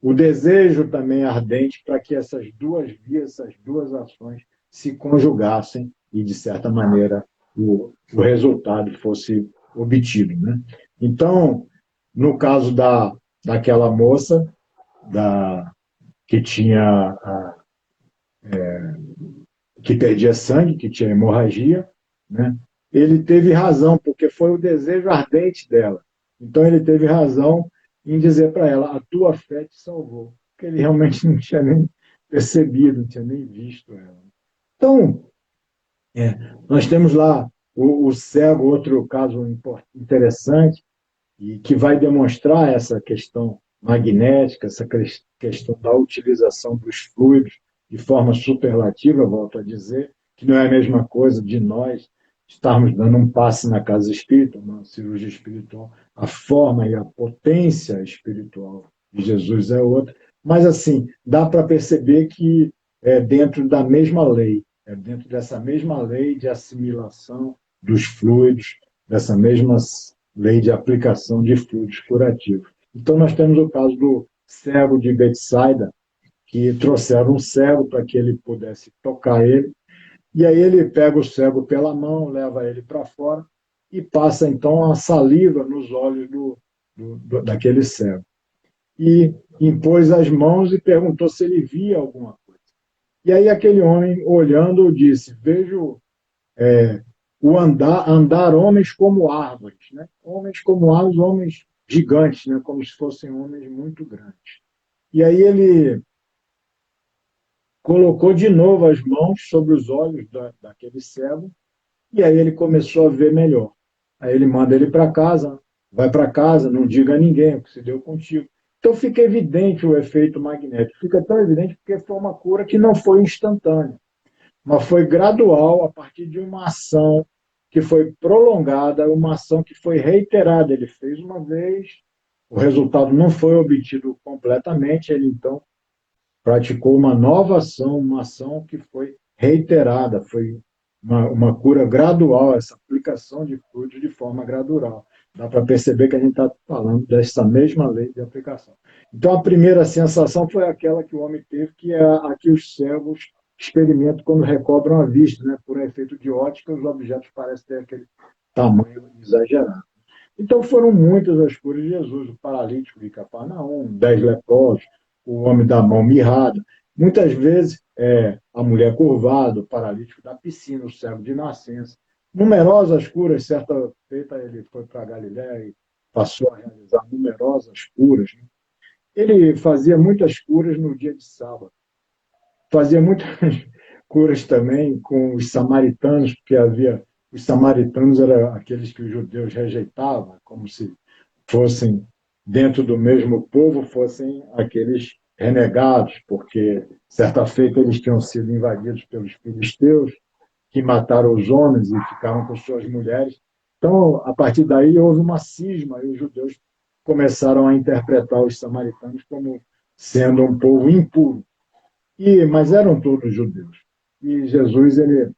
o desejo também ardente para que essas duas vias, essas duas ações se conjugassem e, de certa maneira, o resultado fosse obtido. Né? Então, no caso daquela moça que tinha que perdia sangue, que tinha hemorragia, né? Ele teve razão, porque foi o desejo ardente dela. Então, ele teve razão em dizer para ela, a tua fé te salvou. Porque ele realmente não tinha nem percebido, não tinha nem visto ela. Então, nós temos lá o cego, outro caso interessante, e que vai demonstrar essa questão magnética, essa questão da utilização dos fluidos de forma superlativa, volto a dizer, que não é a mesma coisa de nós estarmos dando um passe na casa espírita, uma cirurgia espiritual. A forma e a potência espiritual de Jesus é outra. Mas, assim, dá para perceber que é dentro da mesma lei, é dentro dessa mesma lei de assimilação dos fluidos, dessa mesma lei de aplicação de fluidos curativos. Então, nós temos o caso do cego de Betsaida, que trouxeram um cego para que ele pudesse tocar ele, e aí ele pega o cego pela mão, leva ele para fora e passa, então, a saliva nos olhos daquele cego. E impôs as mãos e perguntou se ele via alguma coisa. E aí aquele homem, olhando, disse, vejo andar homens como árvores, né? Homens como árvores, homens gigantes, né? Como se fossem homens muito grandes. E aí ele colocou de novo as mãos sobre os olhos daquele cego, e aí ele começou a ver melhor. Aí ele manda ele para casa, vai para casa, não diga a ninguém o que se deu contigo. Então fica evidente o efeito magnético. Fica tão evidente porque foi uma cura que não foi instantânea, mas foi gradual a partir de uma ação que foi prolongada, uma ação que foi reiterada. Ele fez uma vez, o resultado não foi obtido completamente, ele então praticou uma nova ação, uma ação que foi reiterada, foi uma cura gradual, essa aplicação de fluidos de forma gradual. Dá para perceber que a gente está falando dessa mesma lei de aplicação. Então, a primeira sensação foi aquela que o homem teve, que é a que os cegos experimentam quando recobram a vista, né? Por efeito de ótica, os objetos parecem ter aquele tamanho exagerado. Então, foram muitas as curas de Jesus, o paralítico de Cafarnaum, 10 leprosos, o homem da mão mirrada. Muitas vezes, a mulher curvada, o paralítico da piscina, o cego de nascença. Numerosas curas, certa feita ele foi para a Galiléia e passou a realizar numerosas curas. Né? Ele fazia muitas curas no dia de sábado. Fazia muitas curas também com os samaritanos, porque havia... Os samaritanos eram aqueles que os judeus rejeitavam, como se fossem, dentro do mesmo povo, fossem aqueles renegados, porque, certa feita, eles tinham sido invadidos pelos filisteus, que mataram os homens e ficaram com suas mulheres. Então, a partir daí, houve uma cisma, e os judeus começaram a interpretar os samaritanos como sendo um povo impuro. Mas eram todos judeus. E Jesus, ele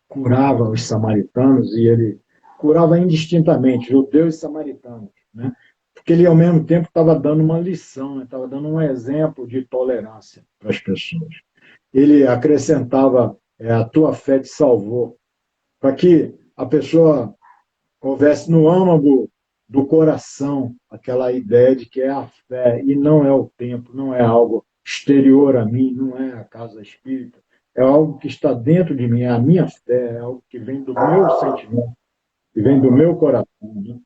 curava os samaritanos, e ele curava indistintamente, judeus e samaritanos, né? Porque ele, ao mesmo tempo, estava dando uma lição, estava dando um exemplo de tolerância para as pessoas. Ele acrescentava, a tua fé te salvou, para que a pessoa houvesse no âmago do coração aquela ideia de que é a fé e não é o templo, não é algo exterior a mim, não é a casa espírita, é algo que está dentro de mim, é a minha fé, é algo que vem do meu sentimento, que vem do meu coração. Né?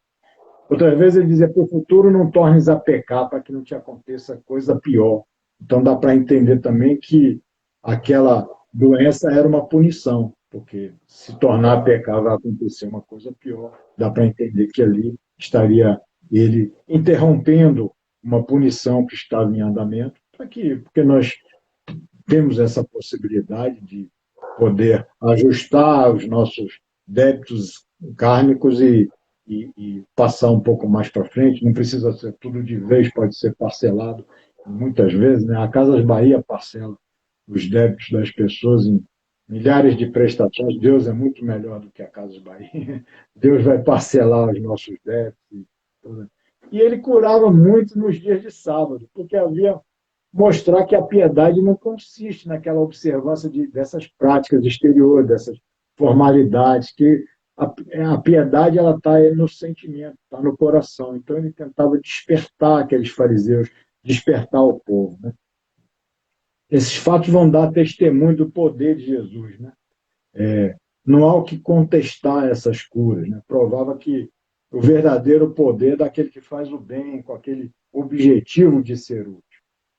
Outras vezes ele dizia, para o futuro não tornes a pecar para que não te aconteça coisa pior. Então dá para entender também que aquela doença era uma punição, porque se tornar a pecar vai acontecer uma coisa pior. Dá para entender que ali estaria ele interrompendo uma punição que estava em andamento, porque nós temos essa possibilidade de poder ajustar os nossos débitos kármicos e passar um pouco mais para frente. Não precisa ser tudo de vez, pode ser parcelado muitas vezes. Né? A Casas Bahia parcela os débitos das pessoas em milhares de prestações. Deus é muito melhor do que a Casas Bahia. Deus vai parcelar os nossos débitos. E ele curava muito nos dias de sábado, porque havia mostrar que a piedade não consiste naquela observância dessas práticas exteriores, dessas formalidades, que a piedade ela está no sentimento, está no coração. Então ele tentava despertar aqueles fariseus, despertar o povo. Né? Esses fatos vão dar testemunho do poder de Jesus. Né? Não há o que contestar essas curas. Né? Provava que o verdadeiro poder é daquele que faz o bem, com aquele objetivo de ser útil.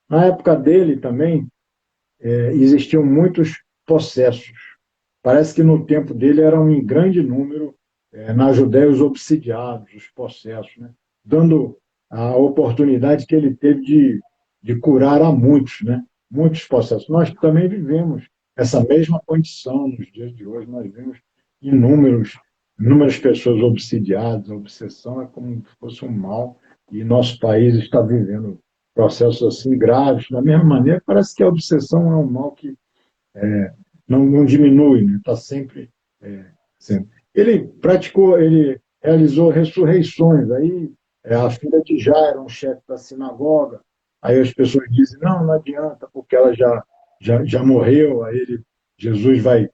Na época dele também existiam muitos possessos. Parece que no tempo dele eram em grande número, na Judéia, os obsidiados, os possessos, né? Dando a oportunidade que ele teve de curar a muitos, né? Muitos possessos. Nós também vivemos essa mesma condição nos dias de hoje. Nós vemos inúmeras pessoas obsidiadas. A obsessão é como se fosse um mal, e nosso país está vivendo processos assim graves. Da mesma maneira, parece que a obsessão é um mal que não diminui, né? Está sempre, sempre. Ele realizou ressurreições. Aí a filha de Jairo, um chefe da sinagoga, aí as pessoas dizem, não adianta, porque ela já morreu. Aí Jesus vai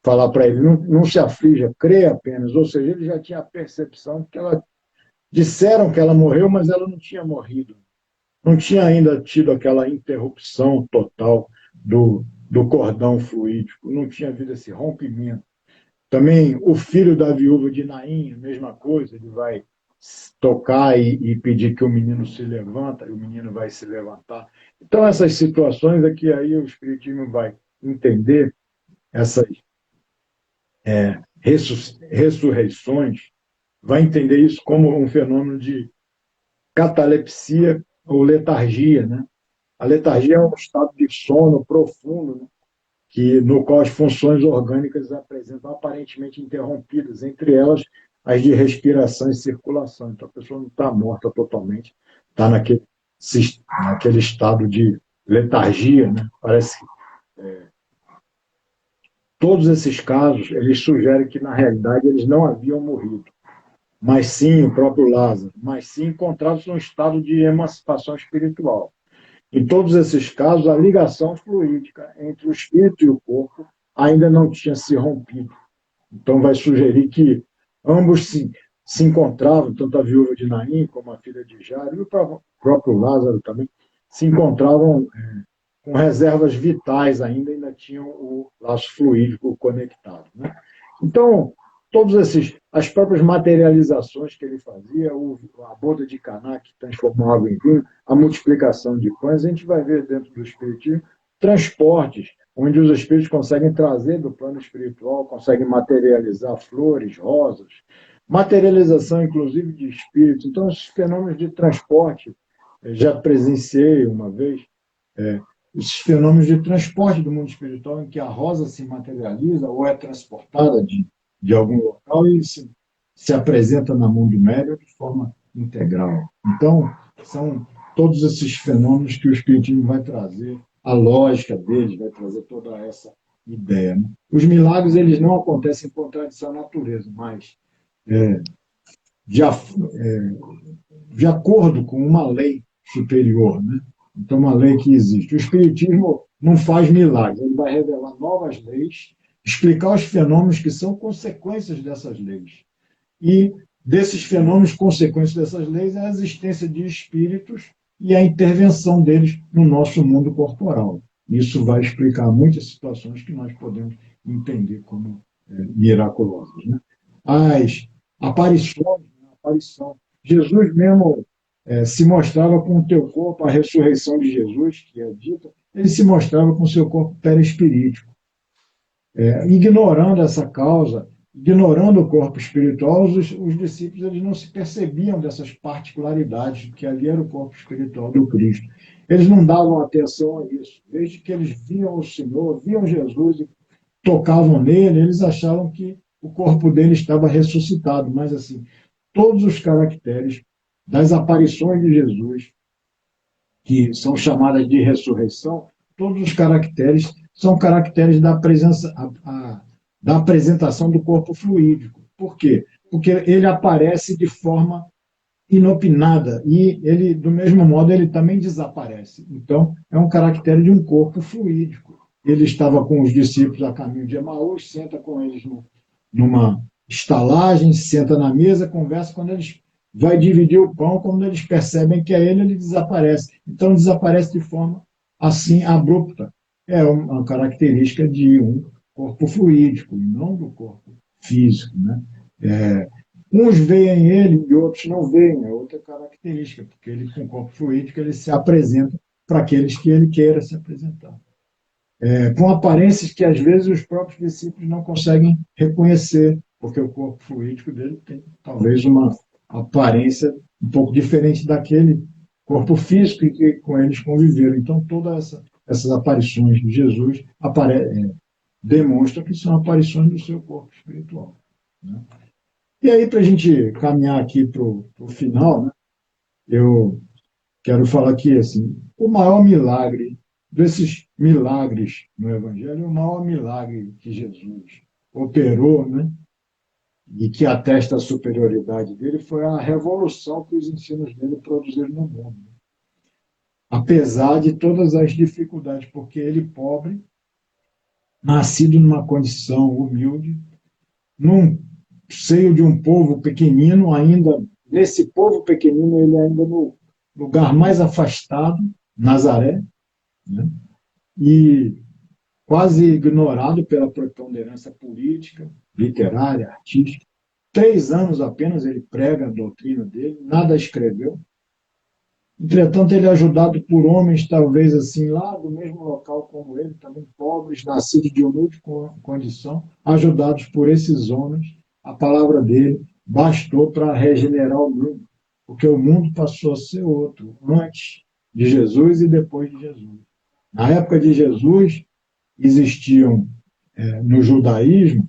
falar para ele, não se aflija, creia apenas. Ou seja, ele já tinha a percepção de que ela disseram que ela morreu, mas ela não tinha morrido. Não tinha ainda tido aquela interrupção total do cordão fluídico, não tinha havido esse rompimento. Também o filho da viúva de Naim, a mesma coisa, ele vai tocar e pedir que o menino se levanta, e o menino vai se levantar. Então, essas situações aqui, aí o Espiritismo vai entender essas ressurreições, vai entender isso como um fenômeno de catalepsia ou letargia, né? A letargia é um estado de sono profundo, né? No qual as funções orgânicas apresentam aparentemente interrompidas, entre elas as de respiração e circulação. Então, a pessoa não está morta totalmente, está naquele estado de letargia, né? Parece que todos esses casos, eles sugerem que, na realidade, eles não haviam morrido, mas sim o próprio Lázaro, mas sim encontrados num estado de emancipação espiritual. Em todos esses casos, a ligação fluídica entre o espírito e o corpo ainda não tinha se rompido. Então, vai sugerir que ambos se encontravam, tanto a viúva de Naim como a filha de Jairo, e o próprio Lázaro também, se encontravam com reservas vitais ainda tinham o laço fluídico conectado. Né? Então, as próprias materializações que ele fazia, a boda de Caná que transformou água em vinho, a multiplicação de pães, a gente vai ver dentro do Espiritismo transportes, onde os espíritos conseguem trazer do plano espiritual, conseguem materializar flores, rosas, materialização, inclusive, de espíritos. Então, esses fenômenos de transporte, já presenciei uma vez, esses fenômenos de transporte do mundo espiritual, em que a rosa se materializa ou é transportada de algum local e se apresenta na mão do médium de forma integral. Então, são todos esses fenômenos que o Espiritismo vai trazer, a lógica deles vai trazer toda essa ideia. Né? Os milagres, eles não acontecem em contradição à natureza, mas de acordo com uma lei superior, né? Então, uma lei que existe. O Espiritismo não faz milagres, ele vai revelar novas leis, explicar os fenômenos que são consequências dessas leis. E desses fenômenos, consequências dessas leis, é a existência de espíritos e a intervenção deles no nosso mundo corporal. Isso vai explicar muitas situações que nós podemos entender como miraculosas. Né? As aparições, a aparição. Jesus mesmo se mostrava com o teu corpo, a ressurreição de Jesus, que é dita, ele se mostrava com o seu corpo perispirítico. Ignorando essa causa, ignorando o corpo espiritual, os discípulos eles não se percebiam dessas particularidades, que ali era o corpo espiritual do Cristo. Eles não davam atenção a isso. Desde que eles viam o Senhor, viam Jesus e tocavam nele, eles achavam que o corpo dele estava ressuscitado. Mas, assim, todos os caracteres das aparições de Jesus, que são chamadas de ressurreição, todos os caracteres são caracteres da presença, da apresentação do corpo fluídico. Por quê? Porque ele aparece de forma inopinada e ele, do mesmo modo, ele também desaparece. Então, é um caractere de um corpo fluídico. Ele estava com os discípulos a caminho de Emaús, senta com eles numa estalagem, senta na mesa, conversa. Quando eles vai dividir o pão, quando eles percebem que é ele desaparece. Então, desaparece de forma assim abrupta. É uma característica de um corpo fluídico, e não do corpo físico. Né? Uns veem ele e outros não veem, é outra característica, porque ele, com o corpo fluídico, ele se apresenta para aqueles que ele queira se apresentar. Com aparências que, às vezes, os próprios discípulos não conseguem reconhecer, porque o corpo fluídico dele tem, talvez, uma aparência um pouco diferente daquele corpo físico em que com eles conviveram. Então, todas essas aparições de Jesus demonstram que são aparições do seu corpo espiritual. Né? E aí, para a gente caminhar aqui para o final, né, eu quero falar aqui, assim, o maior milagre, desses milagres no Evangelho, o maior milagre que Jesus operou, né, e que atesta a superioridade dele, foi a revolução que os ensinos dele produziram no mundo. Apesar de todas as dificuldades, porque ele, pobre, nascido numa condição humilde, num seio de um povo pequenino, ainda nesse povo pequenino, ele ainda no lugar mais afastado, Nazaré, né? E quase ignorado pela preponderância política, literária, artística. 3 anos apenas ele prega a doutrina dele, nada escreveu. Entretanto, ele é ajudado por homens, talvez assim, lá do mesmo local como ele, também pobres, nascidos de humilde condição, ajudados por esses homens, a palavra dele bastou para regenerar o mundo, porque o mundo passou a ser outro, antes de Jesus e depois de Jesus. Na época de Jesus, existiam no judaísmo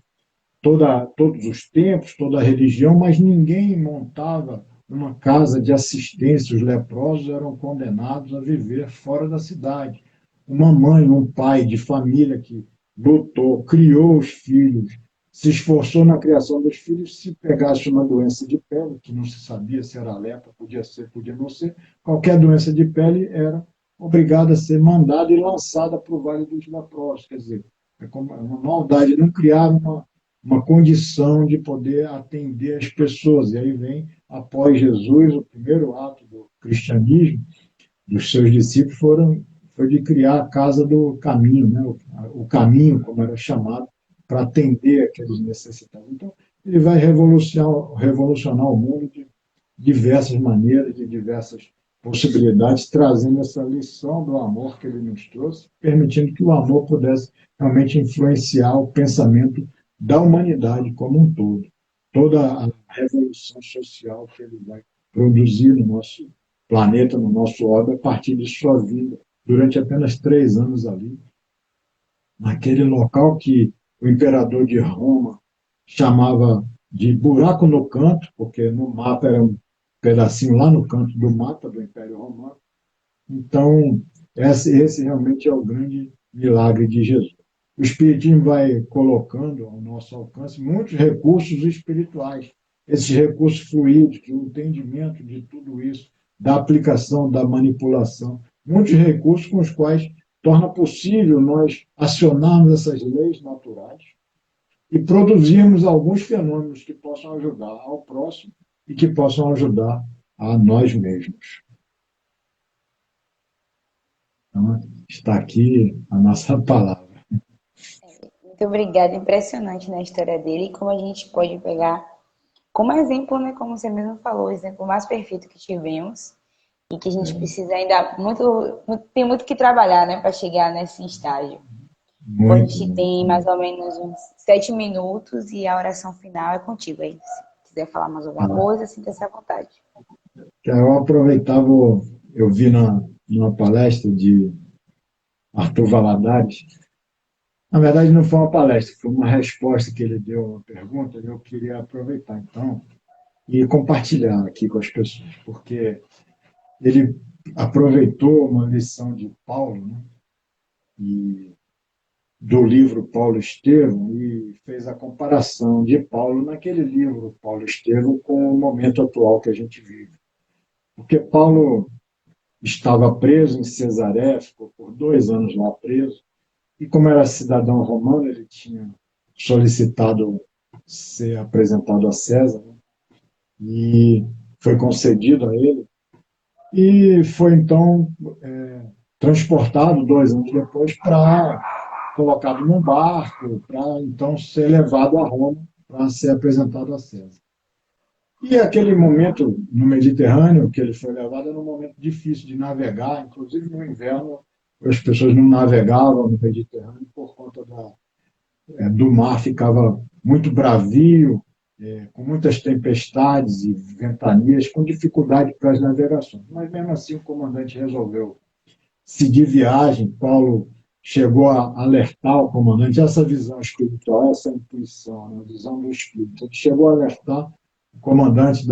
todos os templos, toda a religião, mas ninguém montava uma casa de assistência. Os leprosos eram condenados a viver fora da cidade. Uma mãe, um pai de família que lutou, criou os filhos, se esforçou na criação dos filhos, se pegasse uma doença de pele, que não se sabia se era lepra, podia ser, podia não ser, qualquer doença de pele era obrigada a ser mandada e lançada para o Vale dos Leprosos. Quer dizer, é como uma maldade, não criar uma condição de poder atender as pessoas. E aí vem, após Jesus, o primeiro ato do cristianismo, dos seus discípulos, foi de criar a casa do caminho, né? O caminho, como era chamado, para atender aqueles necessitados. Então, ele vai revolucionar o mundo de diversas maneiras, de diversas possibilidades, trazendo essa lição do amor que ele nos trouxe, permitindo que o amor pudesse realmente influenciar o pensamento da humanidade como um todo. Toda a revolução social que ele vai produzir no nosso planeta, no nosso orbe, a partir de sua vida, durante apenas 3 anos ali, naquele local que o imperador de Roma chamava de buraco no canto, porque no mapa era um pedacinho lá no canto do mapa do Império Romano. Então, esse realmente é o grande milagre de Jesus. O Espiritismo vai colocando ao nosso alcance muitos recursos espirituais, esses recursos fluídicos, o entendimento de tudo isso, da aplicação, da manipulação, muitos recursos com os quais torna possível nós acionarmos essas leis naturais e produzirmos alguns fenômenos que possam ajudar ao próximo e que possam ajudar a nós mesmos. Então, está aqui a nossa palavra. Muito obrigada, impressionante na história dele e como a gente pode pegar como exemplo, né, como você mesmo falou, o exemplo mais perfeito que tivemos e que a gente precisa ainda tem muito que trabalhar, né, para chegar nesse estágio. Então, a gente tem mais ou menos uns 7 minutos e a oração final é contigo aí. Se quiser falar mais alguma coisa, sinta-se à vontade. Eu aproveitava, eu vi numa palestra de Arthur Valadares. Na verdade, não foi uma palestra, foi uma resposta que ele deu a uma pergunta, e eu queria aproveitar, então, e compartilhar aqui com as pessoas, porque ele aproveitou uma lição de Paulo, né, e do livro Paulo Estevão, e fez a comparação de Paulo naquele livro, Paulo Estevão, com o momento atual que a gente vive. Porque Paulo estava preso em Cesareia, ficou por 2 anos lá preso, e como era cidadão romano, ele tinha solicitado ser apresentado a César, né? E foi concedido a ele, e foi então transportado 2 anos depois para colocado num barco, para então ser levado a Roma para ser apresentado a César. E aquele momento no Mediterrâneo que ele foi levado era um momento difícil de navegar, inclusive no inverno as pessoas não navegavam no Mediterrâneo por conta do mar ficava muito bravio, com muitas tempestades e ventanias, com dificuldade para as navegações. Mas mesmo assim o comandante resolveu seguir viagem. Paulo chegou a alertar o comandante, essa visão espiritual, essa intuição, a visão do espírito. Ele chegou a alertar o comandante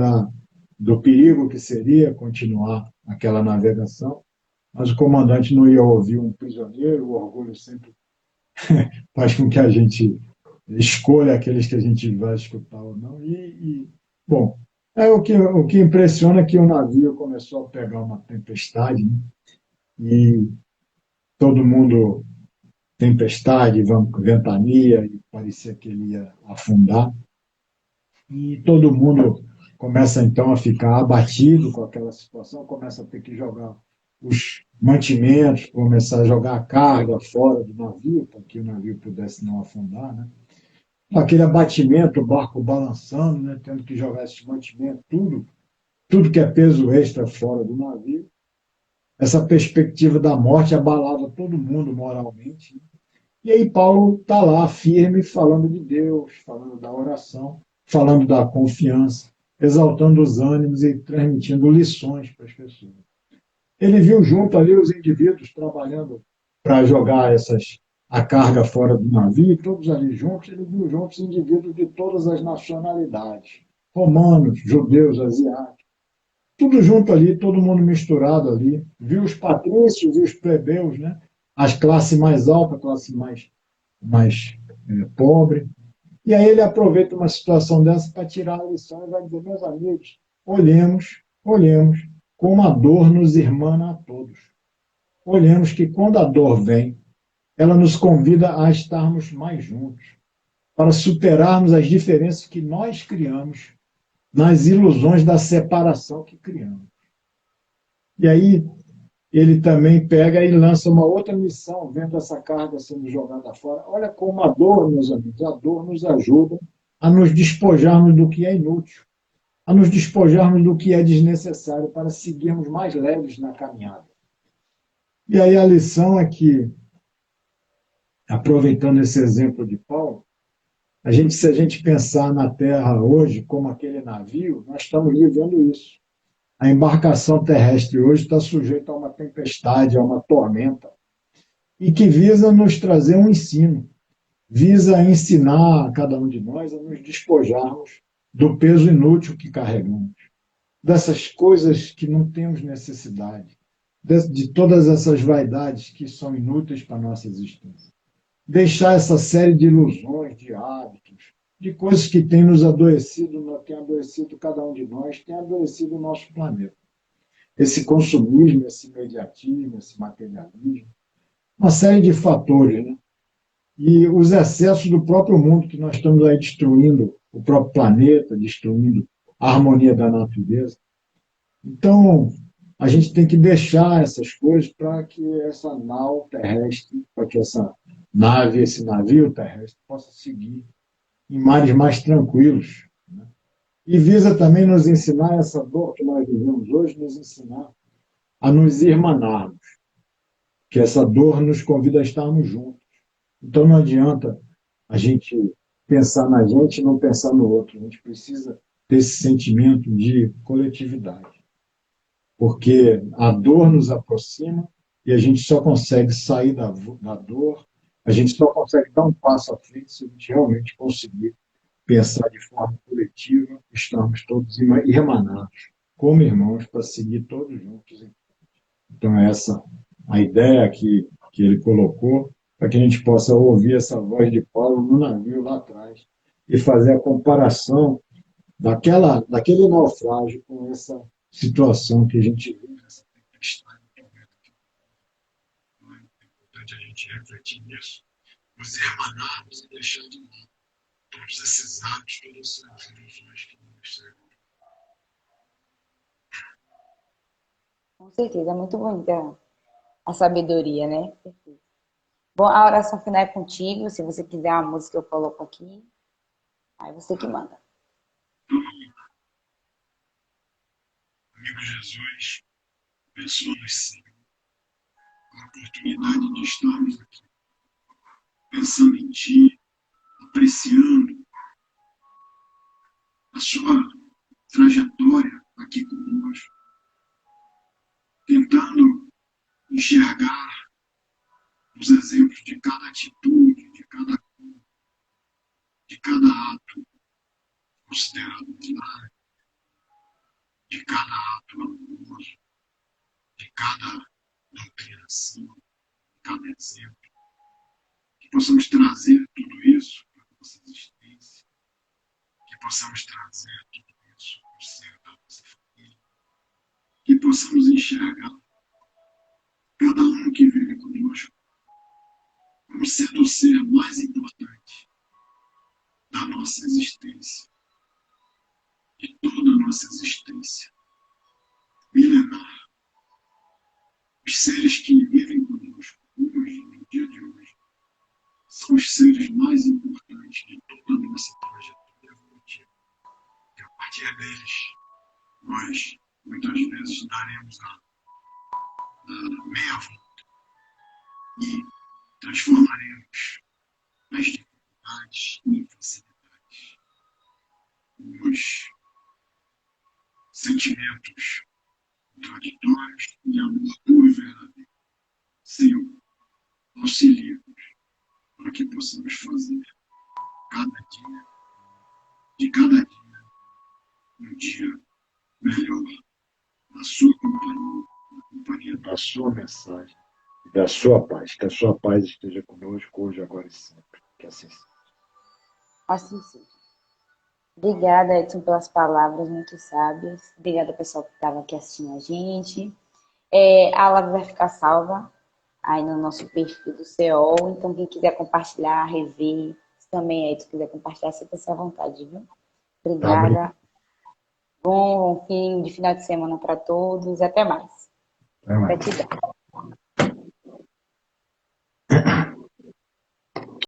do perigo que seria continuar aquela navegação, mas o comandante não ia ouvir um prisioneiro, o orgulho sempre faz com que a gente escolha aqueles que a gente vai escutar ou não. Bom, o que impressiona é que o navio começou a pegar uma tempestade, né? E todo mundo, tempestade, ventania, e parecia que ele ia afundar. E todo mundo começa então a ficar abatido com aquela situação, começa a ter que jogar os mantimentos, começar a jogar a carga fora do navio, para que o navio pudesse não afundar, né? Aquele abatimento, o barco balançando, né? Tendo que jogar esses mantimentos, tudo que é peso extra fora do navio. Essa perspectiva da morte abalava todo mundo moralmente, né? E aí Paulo está lá firme, falando de Deus, falando da oração, falando da confiança, exaltando os ânimos e transmitindo lições para as pessoas. Ele viu junto ali os indivíduos trabalhando para jogar a carga fora do navio, todos ali juntos, ele viu juntos indivíduos de todas as nacionalidades, romanos, judeus, asiáticos, tudo junto ali, todo mundo misturado ali. Viu os patrícios e os plebeus, né? As classes mais altas, a classe mais pobre. E aí ele aproveita uma situação dessa para tirar a lição e vai dizer, meus amigos, olhemos como a dor nos irmana a todos. Olhemos que quando a dor vem, ela nos convida a estarmos mais juntos, para superarmos as diferenças que nós criamos nas ilusões da separação que criamos. E aí ele também pega e lança uma outra missão, vendo essa carga sendo jogada fora. Olha como a dor, meus amigos, a dor nos ajuda a nos despojarmos do que é inútil, a nos despojarmos do que é desnecessário para seguirmos mais leves na caminhada. E aí a lição é que, aproveitando esse exemplo de Paulo, se a gente pensar na Terra hoje como aquele navio, nós estamos vivendo isso. A embarcação terrestre hoje está sujeita a uma tempestade, a uma tormenta, e que visa nos trazer um ensino, visa ensinar a cada um de nós a nos despojarmos do peso inútil que carregamos, dessas coisas que não temos necessidade, de todas essas vaidades que são inúteis para a nossa existência. Deixar essa série de ilusões, de hábitos, de coisas que têm nos adoecido, tem adoecido cada um de nós, tem adoecido o nosso planeta. Esse consumismo, esse imediatismo, esse materialismo, uma série de fatores, né? E os excessos do próprio mundo que nós estamos aí destruindo o próprio planeta, destruindo a harmonia da natureza. Então, a gente tem que deixar essas coisas para que essa nau terrestre, para que essa nave, esse navio terrestre possa seguir em mares mais tranquilos, né? E visa também nos ensinar essa dor que nós vivemos hoje, nos ensinar a nos irmanarmos, que essa dor nos convida a estarmos juntos. Então não adianta a gente pensar na gente e não pensar no outro. A gente precisa ter esse sentimento de coletividade, porque a dor nos aproxima e a gente só consegue sair da dor, a gente só consegue dar um passo à frente se a gente realmente conseguir pensar de forma coletiva, estamos todos irmanados, como irmãos, para seguir todos juntos. Então, essa a ideia que ele colocou, para que a gente possa ouvir essa voz de Paulo no navio lá atrás e fazer a comparação daquele naufrágio com essa situação que a gente vive, essa tempestade. É importante a gente refletir nisso, nos irmanarmos e deixar de lado todos esses atos, todas essas ilusões que nos servem. Com certeza, é muito bonita a sabedoria, né? Perfeito. Bom, a oração final é contigo. Se você quiser uma música, eu coloco aqui. Aí você que manda. Amigo Jesus, abençoa-nos sempre a oportunidade de estarmos aqui, pensando em Ti, apreciando a Sua trajetória aqui conosco, tentando enxergar os exemplos de cada atitude, de cada ato considerado diário, de cada ato amoroso, de cada doutrinação, de cada exemplo. Que possamos trazer tudo isso para a nossa existência, que possamos trazer tudo isso para o ser da nossa família, que possamos enxergar cada um que vive conosco como sendo o ser mais importante da nossa existência, de toda a nossa existência milenar. Os seres que vivem conosco hoje, no dia de hoje, são os seres mais importantes de toda a nossa trajetória evolutiva. E a partir deles, nós muitas vezes daremos a meia volta e transformaremos as dificuldades em facilidades, os sentimentos contraditórios e amor puro e verdadeiro. Senhor, auxilia-nos para que possamos fazer cada dia, de cada dia, um dia melhor, na sua companhia, na companhia da sua mensagem e da sua paz. Que a sua paz esteja conosco hoje, agora e sempre. Que assim seja. Assim seja. Obrigada, Edson, pelas palavras muito sábias. Obrigada, pessoal, que estava aqui assistindo a gente. A live vai ficar salva aí no nosso perfil do CO. Então, quem quiser compartilhar, rever, se também Edson quiser compartilhar, sinta-se à vontade, viu? Obrigada. Bom fim de final de semana para todos. Até mais. Até mais. Gratidão.